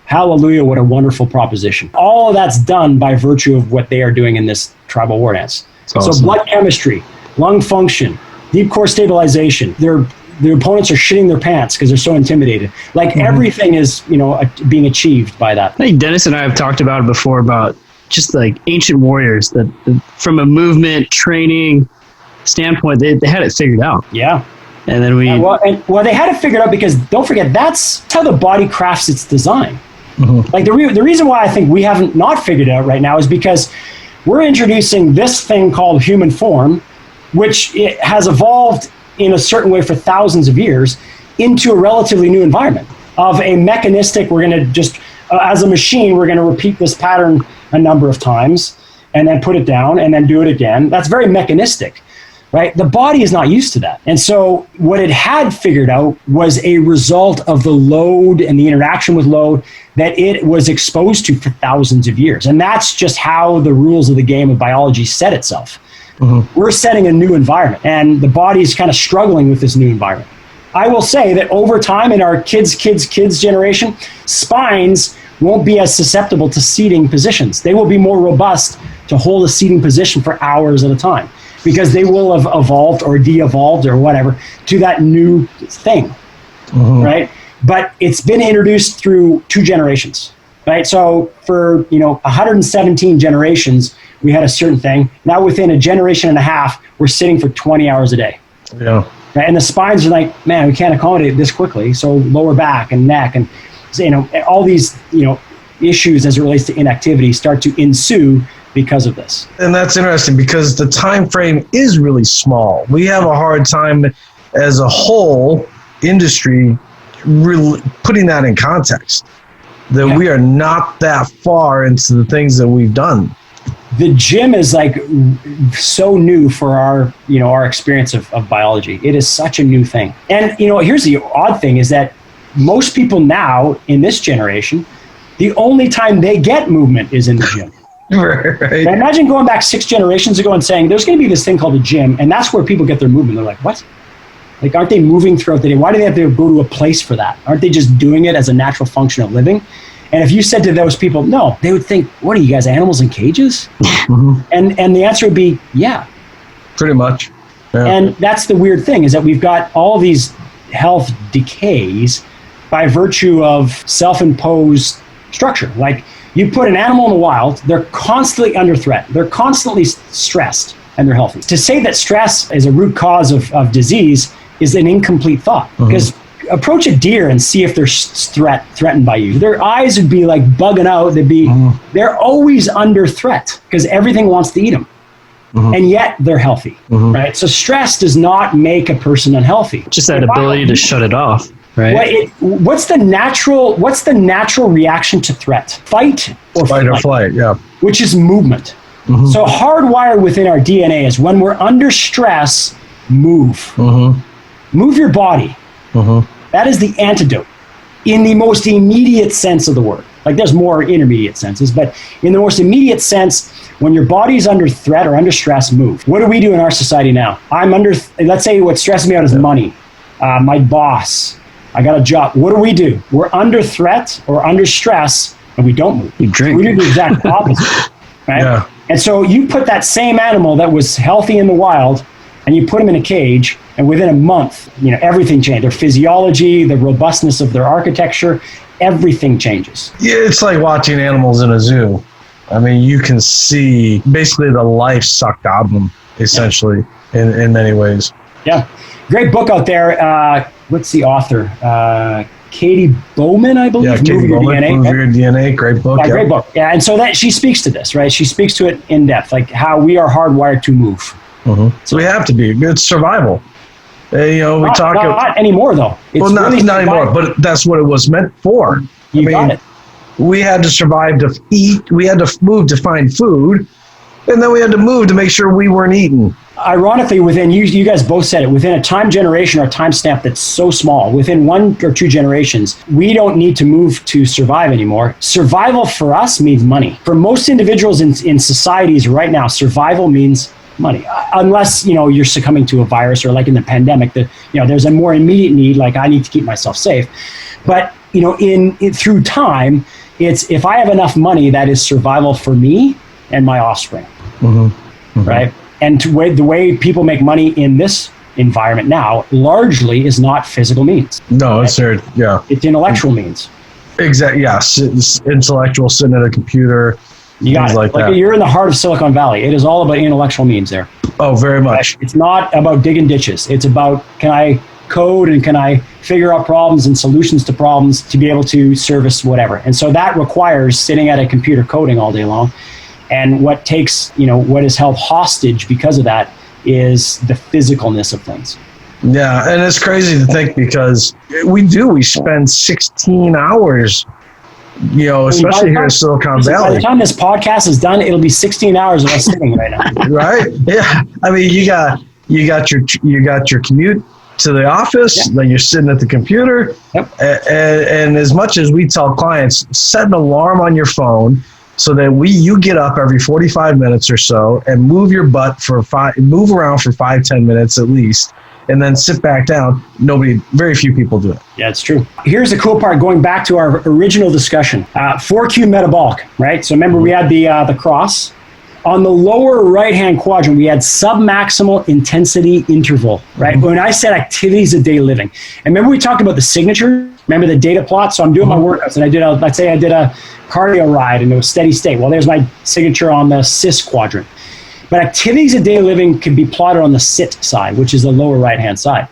Hallelujah, what a wonderful proposition. All of that's done by virtue of what they are doing in this tribal war dance. Awesome. So blood chemistry, lung function, deep core stabilization, their opponents are shitting their pants because they're so intimidated. Everything is, being achieved by that. I think Dennis and I have talked about it before about just like ancient warriors that from a movement training standpoint, they had it figured out. Yeah. And then they had it figured out because don't forget, that's how the body crafts its design. Mm-hmm. Like the reason why I think we haven't not figured it out right now is because we're introducing this thing called human form, which it has evolved in a certain way for thousands of years into a relatively new environment. of a mechanistic, we're going to just, as a machine, we're going to repeat this pattern a number of times and then put it down and then do it again. That's very mechanistic, right? The body is not used to that. And so what it had figured out was a result of the load and the interaction with load that it was exposed to for thousands of years. And that's just how the rules of the game of biology set itself. Mm-hmm. We're setting a new environment, and the body is kind of struggling with this new environment. I will say that over time in our kids generation, spines won't be as susceptible to seating positions. They will be more robust to hold a seating position for hours at a time because they will have evolved or de-evolved or whatever to that new thing, right? But it's been introduced through 2 generations, right? So for 117 generations, we had a certain thing. Now within a generation and a half, we're sitting for 20 hours a day. Yeah. Right? And the spines are like, man, we can't accommodate this quickly. So lower back and neck and all these issues as it relates to inactivity start to ensue because of this. And that's interesting because the time frame is really small. We have a hard time as a whole industry really putting that in context. That we are not that far into the things that we've done. The gym is like so new for our experience of biology. It is such a new thing. And here's the odd thing is that most people now in this generation, the only time they get movement is in the gym. Right. Now imagine going back 6 generations ago and saying there's going to be this thing called a gym, and that's where people get their movement. They're like, what? Like, aren't they moving throughout the day? Why do they have to go to a place for that? Aren't they just doing it as a natural function of living? And if you said to those people, no, they would think, what are you guys, animals in cages? And the answer would be, yeah. Pretty much. Yeah. And that's the weird thing is that we've got all these health decays by virtue of self-imposed structure. Like you put an animal in the wild, they're constantly under threat. They're constantly stressed and they're healthy. To say that stress is a root cause of disease is an incomplete thought because approach a deer and see if they're threatened by you. Their eyes would be like bugging out. They're always under threat because everything wants to eat them. And yet they're healthy, right? So stress does not make a person unhealthy. Just that ability to shut it off, right? What's the natural reaction to threat? Fight or flight, yeah. Which is movement. So hardwired within our DNA is when we're under stress, move. Move your body. That is the antidote in the most immediate sense of the word. Like there's more intermediate senses, but in the most immediate sense, when your body's under threat or under stress, move. What do we do in our society now? Let's say what stresses me out is money, my boss, I got a job. What do? We're under threat or under stress and we don't move. You drink. We do the exact opposite, right? Yeah. And so you put that same animal that was healthy in the wild and you put them in a cage, and within a month, everything changed. Their physiology, the robustness of their architecture, everything changes. Yeah, it's like watching animals in a zoo. I mean, you can see basically the life sucked out of them, essentially, in many ways. Yeah. Great book out there. What's the author? Katie Bowman, I believe. Yeah, Katie Bowman, Move Your DNA. Great book. Yeah, great book. Yeah, and so that she speaks to this, right? She speaks to it in depth, like how we are hardwired to move. So we have to be. It's survival. Not anymore, though. It's not anymore, but that's what it was meant for. Got it. We had to survive to eat. We had to move to find food. And then we had to move to make sure we weren't eaten. Ironically, within, you guys both said it, within a time generation or time stamp that's so small, within 1 or 2 generations, we don't need to move to survive anymore. Survival for us means money. For most individuals in societies right now, survival means money, unless you're succumbing to a virus or like in the pandemic that there's a more immediate need, like I need to keep myself safe. But through time, it's if I have enough money, that is survival for me and my offspring, right? And the way people make money in this environment now largely is not physical means. No, it's it's intellectual means. Exactly. Yes, it's intellectual, sitting at a computer. You got it. Like that. You're in the heart of Silicon Valley. It is all about intellectual means there. Oh, very much. It's not about digging ditches. It's about, can I code and can I figure out problems and solutions to problems to be able to service whatever. And so that requires sitting at a computer coding all day long. And what takes, what is held hostage because of that is the physicalness of things. Yeah, and it's crazy to think because we spend 16 hours, especially here in Silicon Valley. By the time this podcast is done, it'll be 16 hours of us sitting right now. Right? Yeah. I mean, you got your commute to the office, then you're sitting at the computer. Yep. And as much as we tell clients, set an alarm on your phone so that you get up every 45 minutes or so and move your butt move around for 5-10 minutes at least, and then sit back down. Very few people do it. Yeah, it's true. Here's the cool part, going back to our original discussion. 4Q metabolic, right? So remember we had the cross. On the lower right-hand quadrant, we had submaximal intensity interval, right? When I said activities of daily living. And remember we talked about the signature? Remember the data plot? So I'm doing my workouts, and let's say I did a cardio ride and it was steady state. Well, there's my signature on the cis quadrant. But activities of daily living can be plotted on the sit side, which is the lower right-hand side.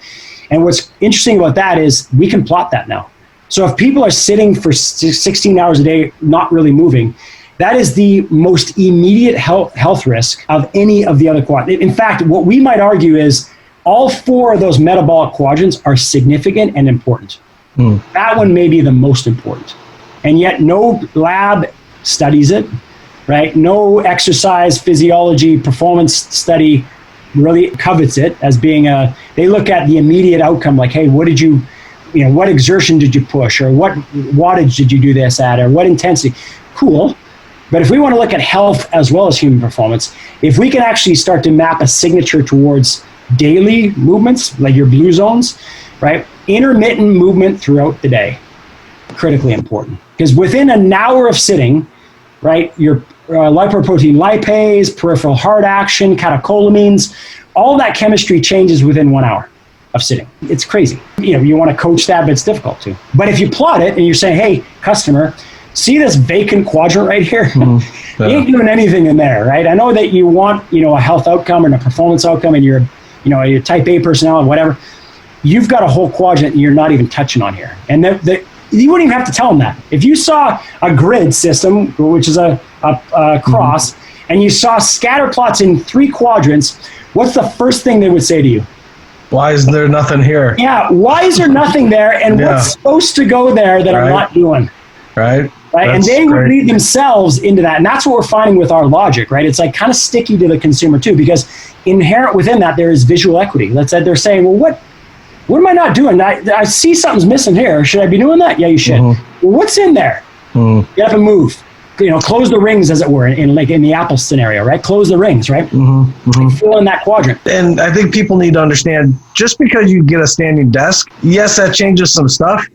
And what's interesting about that is we can plot that now. So if people are sitting for 16 hours a day, not really moving, that is the most immediate health risk of any of the other quadrants. In fact, what we might argue is all 4 of those metabolic quadrants are significant and important. That one may be the most important. And yet no lab studies it. Right? No exercise physiology performance study really covets it as being they look at the immediate outcome, like, hey, what exertion did you push, or what wattage did you do this at, or what intensity? Cool. But if we want to look at health as well as human performance, if we can actually start to map a signature towards daily movements, like your blue zones, right? Intermittent movement throughout the day, critically important. Because within an hour of sitting, right, your lipoprotein lipase, peripheral heart action, catecholamines, all that chemistry changes within 1 hour of sitting. It's crazy. You want to coach that, but it's difficult to. But if you plot it and you're saying, hey, customer, see this vacant quadrant right here? You ain't doing anything in there, right? I know that you want, a health outcome and a performance outcome, and you're type A personality, whatever. You've got a whole quadrant you're not even touching on here. And you wouldn't even have to tell them that. If you saw a grid system, which is a cross, and you saw scatter plots in 3 quadrants, what's the first thing they would say to you? Why is there nothing here? Yeah, why is there nothing there, and what's supposed to go there that I'm not doing? Right? And they would lead themselves into that. And that's what we're finding with our logic, right? It's like kind of sticky to the consumer too, because inherent within that, there is visual equity. Let's say they're saying, well, what am I not doing? I see something's missing here. Should I be doing that? Yeah, you should. Well, what's in there? Get up and move. Close the rings, as it were, in the Apple scenario, right? Close the rings, right? Fill in that quadrant. And I think people need to understand, just because you get a standing desk, yes, that changes some stuff,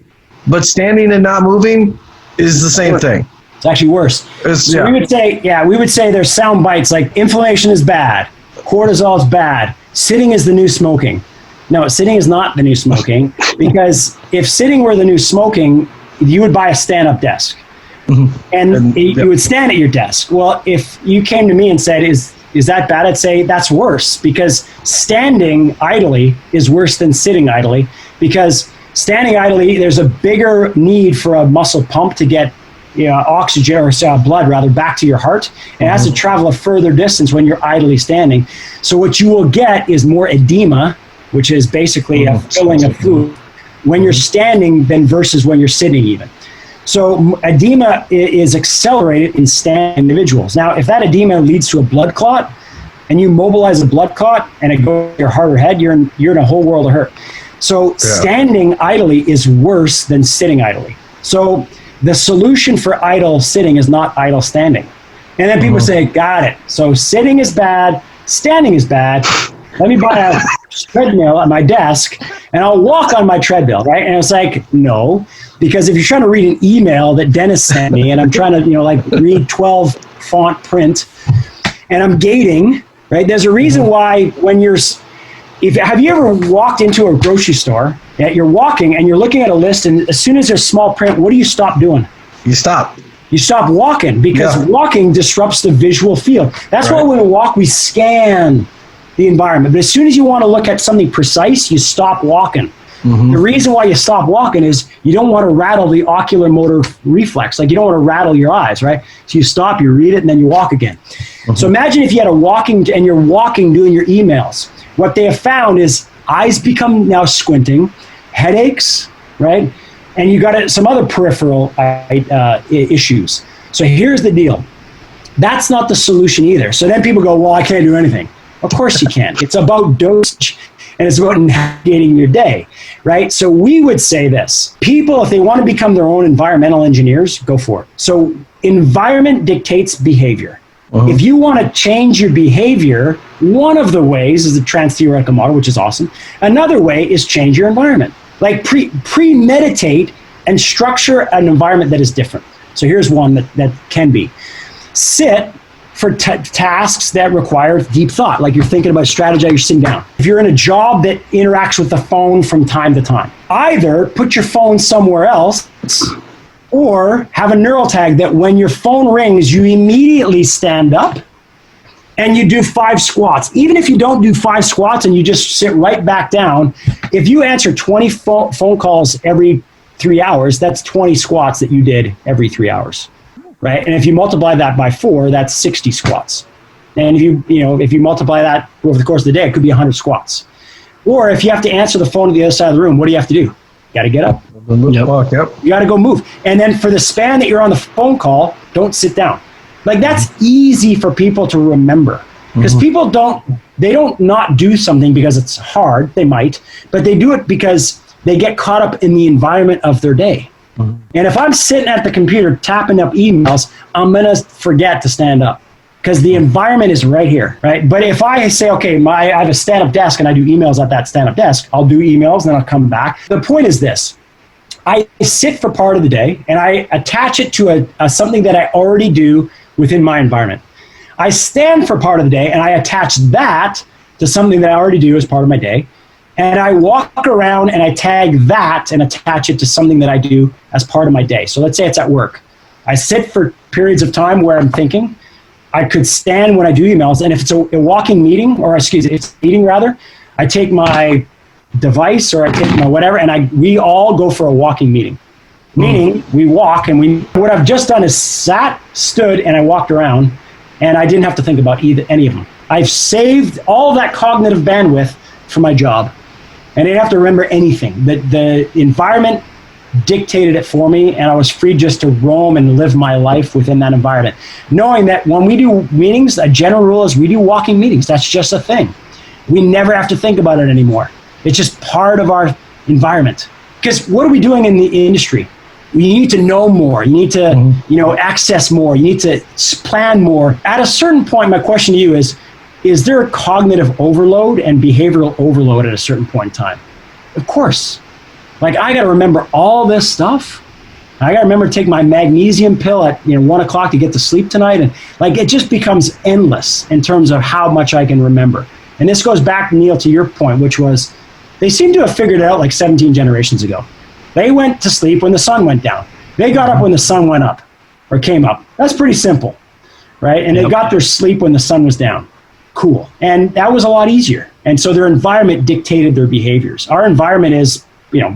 but standing and not moving is the same thing. It's actually worse. We would say there's sound bites like inflammation is bad, cortisol is bad, sitting is the new smoking. No, sitting is not the new smoking, because if sitting were the new smoking, you would buy a stand-up desk. And you would stand at your desk. Well, if you came to me and said, is that bad? I'd say that's worse, because standing idly is worse than sitting idly, because standing idly, there's a bigger need for a muscle pump to get oxygen or blood rather back to your heart. It has to travel a further distance when you're idly standing. So what you will get is more edema, which is basically a filling of fluid when you're standing than versus when you're sitting even. So edema is accelerated in standing individuals. Now, if that edema leads to a blood clot and you mobilize a blood clot and it goes to your heart or head, you're in a whole world of hurt. So standing idly is worse than sitting idly. So the solution for idle sitting is not idle standing. And then people say, got it. So sitting is bad, standing is bad. Let me buy a treadmill at my desk and I'll walk on my treadmill, right? And it's like, no, because if you're trying to read an email that Dennis sent me and I'm trying to, read 12 font print and I'm gating, right? There's a reason why have you ever walked into a grocery store, you're walking and you're looking at a list, and as soon as there's small print, what do you stop doing? You stop. You stop walking, because walking disrupts the visual field. That's why when we walk, we scan the environment. But as soon as you want to look at something precise, you stop walking. The reason why you stop walking is you don't want to rattle the ocular motor reflex. Like, you don't want to rattle your eyes, right? So you stop, you read it, and then you walk again. So imagine if you had and you're walking doing your emails. What they have found is eyes become now squinting, headaches, right? And you got some other peripheral issues. So here's the deal. That's not the solution either. So then people go, well, I can't do anything. Of course you can. It's about dosage, and it's about navigating your day, right? So we would say this. People, if they want to become their own environmental engineers, go for it. So environment dictates behavior. If you want to change your behavior, one of the ways is the trans-theoretical model, which is awesome. Another way is change your environment. Like premeditate and structure an environment that is different. So here's one that can be. Sit for tasks that require deep thought, like you're thinking about strategy, you're sitting down. If you're in a job that interacts with the phone from time to time, either put your phone somewhere else or have a neural tag that when your phone rings, you immediately stand up and you do 5 squats. Even if you don't do 5 squats and you just sit right back down, if you answer 20 phone calls every 3 hours, that's 20 squats that you did every 3 hours, right? And if you multiply that by 4, that's 60 squats. And if you multiply that over the course of the day, it could be 100 squats. Or if you have to answer the phone to the other side of the room, what do you have to do? You got to get up. Yep. You got to go move. And then for the span that you're on the phone call, don't sit down. Like that's easy for people to remember because people don't not do something because it's hard. They might, but they do it because they get caught up in the environment of their day. And if I'm sitting at the computer tapping up emails, I'm going to forget to stand up because the environment is right here, right? But if I say, okay, I have a stand-up desk and I do emails at that stand-up desk, I'll do emails and then I'll come back. The point is this. I sit for part of the day and I attach it to something that I already do within my environment. I stand for part of the day and I attach that to something that I already do as part of my day. And I walk around and I tag that and attach it to something that I do as part of my day. So let's say it's at work. I sit for periods of time where I'm thinking. I could stand when I do emails. And if it's a walking meeting, it's a meeting rather, I take my device or I take my whatever and we all go for a walking meeting. Meaning we walk and what I've just done is sat, stood, and I walked around and I didn't have to think about any of them. I've saved all that cognitive bandwidth for my job and I didn't have to remember anything. The environment dictated it for me and I was free just to roam and live my life within that environment. Knowing that when we do meetings, a general rule is we do walking meetings. That's just a thing. We never have to think about it anymore. It's just part of our environment. Because what are we doing in the industry? You need to know more. You need to, access more. You need to plan more. At a certain point, my question to you is there a cognitive overload and behavioral overload at a certain point in time? Of course. Like I got to remember all this stuff. I got to remember to take my magnesium pill at 1 o'clock to get to sleep tonight. And like it just becomes endless in terms of how much I can remember. And this goes back, Neil, to your point, which was they seem to have figured it out like 17 generations ago. They went to sleep when the sun went down. They got up when the sun went up or came up. That's pretty simple, right? And they got their sleep when the sun was down. Cool. And that was a lot easier. And so their environment dictated their behaviors. Our environment is,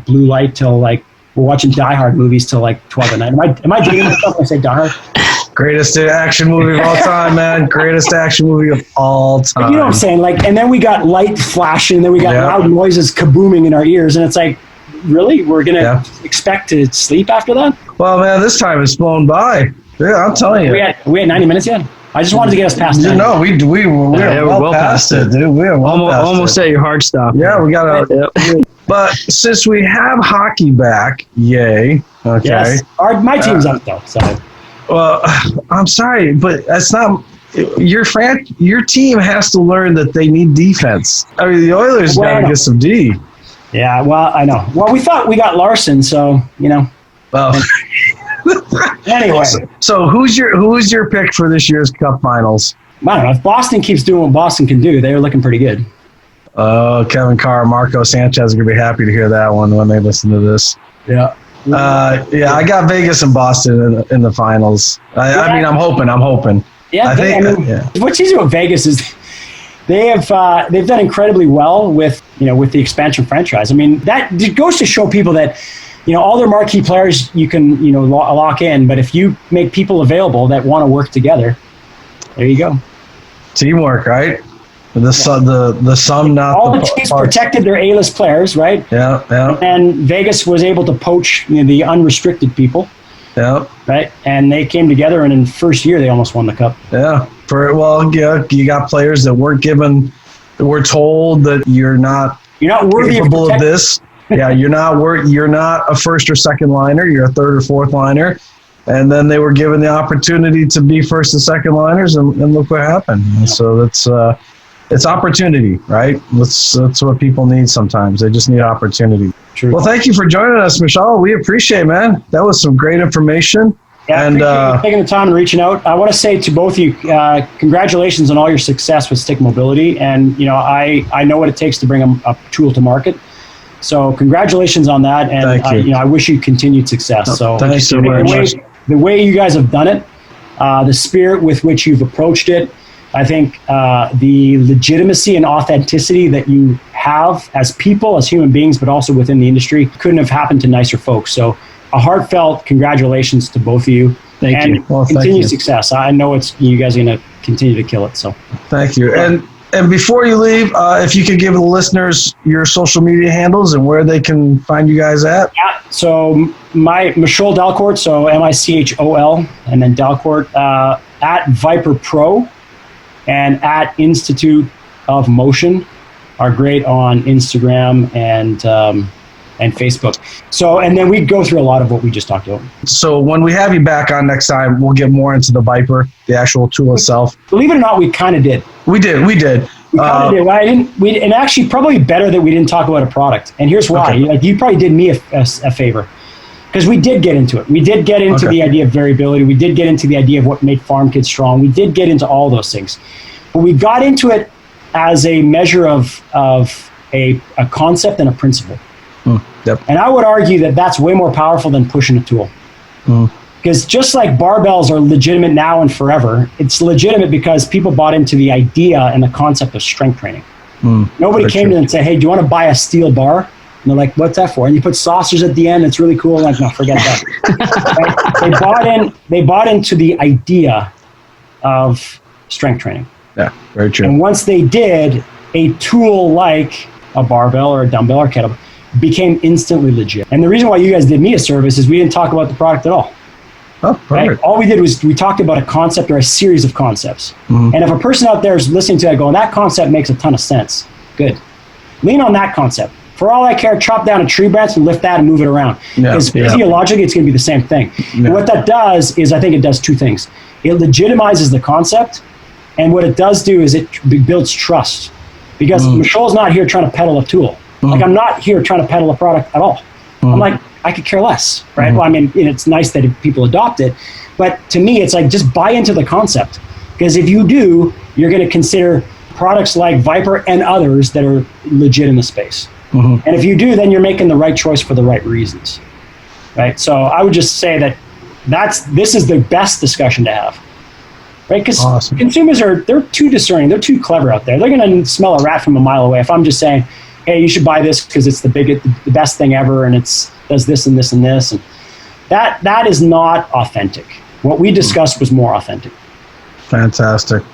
blue light till like we're watching Die Hard movies till like 12 at night. Am I dating myself when I say Die Hard? Greatest action movie of all time, man. Greatest action movie of all time. But you know what I'm saying? Like, and then we got light flashing, and then we got loud noises kabooming in our ears, and it's like, really? We're going to expect to sleep after that? Well, man, this time has flown by. Yeah, I'm telling you. We had 90 minutes yet? I just wanted to get us past that. No, we're well past it, dude. We are almost at your hard stop. Yeah, we got to. But since we have hockey back, yay. Okay. Yes. My team's up, though. So. Well, I'm sorry, but that's not. Your team has to learn that they need defense. I mean, the Oilers got to get some D. Yeah, well, I know. Well, we thought we got Larson, so, Well, anyway. So who's your pick for this year's Cup Finals? I don't know. If Boston keeps doing what Boston can do, they're looking pretty good. Kevin Carr, Marco Sanchez are going to be happy to hear that one when they listen to this. Yeah. I got Vegas and Boston in the finals. I mean, I'm hoping. Yeah, what's easy with Vegas is they've done incredibly well with the expansion franchise. I mean, that goes to show people that all their marquee players you can lock in, but if you make people available that want to work together, there you go. Teamwork, right? The sum, not all the the teams parts. protected their A-list players, right? Yeah, yeah, And Vegas was able to poach the unrestricted people, yeah, right? And they came together, and in the first year, they almost won the cup. yeah. You got players that were told that you're not worthy capable of this. Yeah, you're not a first or second liner. You're a third or fourth liner. And then they were given the opportunity to be first and second liners, and look what happened. And so it's opportunity, right? That's what people need sometimes. They just need opportunity. True. Well, thank you for joining us, Michol. We appreciate it, man. That was some great information. Yeah, and appreciate you taking the time and reaching out. I want to say to both of you, congratulations on all your success with stick mobility. And I know what it takes to bring a tool to market. So congratulations on that. And thank you. I wish you continued success. So thank you so much. The way you guys have done it, the spirit with which you've approached it, I think the legitimacy and authenticity that you have as people, as human beings, but also within the industry, couldn't have happened to nicer folks. So a heartfelt congratulations to both of you. Thank you. Well, continued success. I know you guys are going to continue to kill it. So thank you. And before you leave, if you could give the listeners your social media handles and where they can find you guys at. Yeah. So my Michol Dalcourt, so Michol, and then Dalcourt at ViPR Pro and at Institute of Motion are great on Instagram and Facebook. So, and then we go through a lot of what we just talked about. So when we have you back on next time, we'll get more into the ViPR, the actual tool itself. Believe it or not, we kind of did. We did. We kind of did. Well, and actually, probably better that we didn't talk about a product. And here's why. Okay. You probably did me a favor, because we did get into it. We did get into the idea of variability. We did get into the idea of what made farm kids strong. We did get into all those things, but we got into it as a measure of a concept and a principle. Yep. And I would argue that that's way more powerful than pushing a tool. Because just like barbells are legitimate now and forever, it's legitimate because people bought into the idea and the concept of strength training. Nobody came to them and said, hey, do you want to buy a steel bar? And they're like, what's that for? And you put saucers at the end. It's really cool. Like, no, forget that. Right? They bought into the idea of strength training. Yeah, very true. And once they did, a tool like a barbell or a dumbbell or kettlebell became instantly legit. And the reason why you guys did me a service is we didn't talk about the product at all. Oh, perfect. Right? All we did was we talked about a concept or a series of concepts. And if a person out there is listening to that going, that concept makes a ton of sense, good. Lean on that concept. For all I care, chop down a tree branch and lift that and move it around. Because physiologically, it's going to be the same thing. And what that does is, I think it does two things. It legitimizes the concept, and what it does do is it builds trust. Because Michol's not here trying to peddle a tool. Like, I'm not here trying to peddle a product at all. I'm like, I could care less, right? Well, I mean, it's nice that people adopt it, but to me, it's like, just buy into the concept. Because if you do, you're going to consider products like ViPR and others that are legit in the space. And if you do, then you're making the right choice for the right reasons, right? So I would just say that this is the best discussion to have, right? Because consumers they're too discerning, they're too clever out there. They're going to smell a rat from a mile away. If I'm just saying, hey, you should buy this because it's the best thing ever, and it does this and this and this, and that is not authentic. What we discussed was more authentic. Fantastic.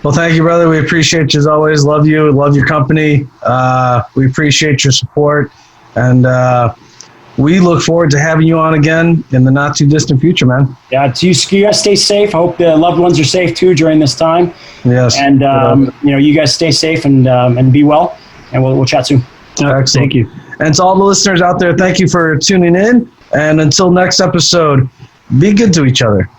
Well, thank you, brother. We appreciate you as always. Love you. Love your company. We appreciate your support, and we look forward to having you on again in the not too distant future, man. Yeah, you guys stay safe. I hope the loved ones are safe too during this time. Yes. And you guys stay safe and be well. And we'll chat soon. Excellent. Thank you. And to all the listeners out there, thank you for tuning in. And until next episode, be good to each other.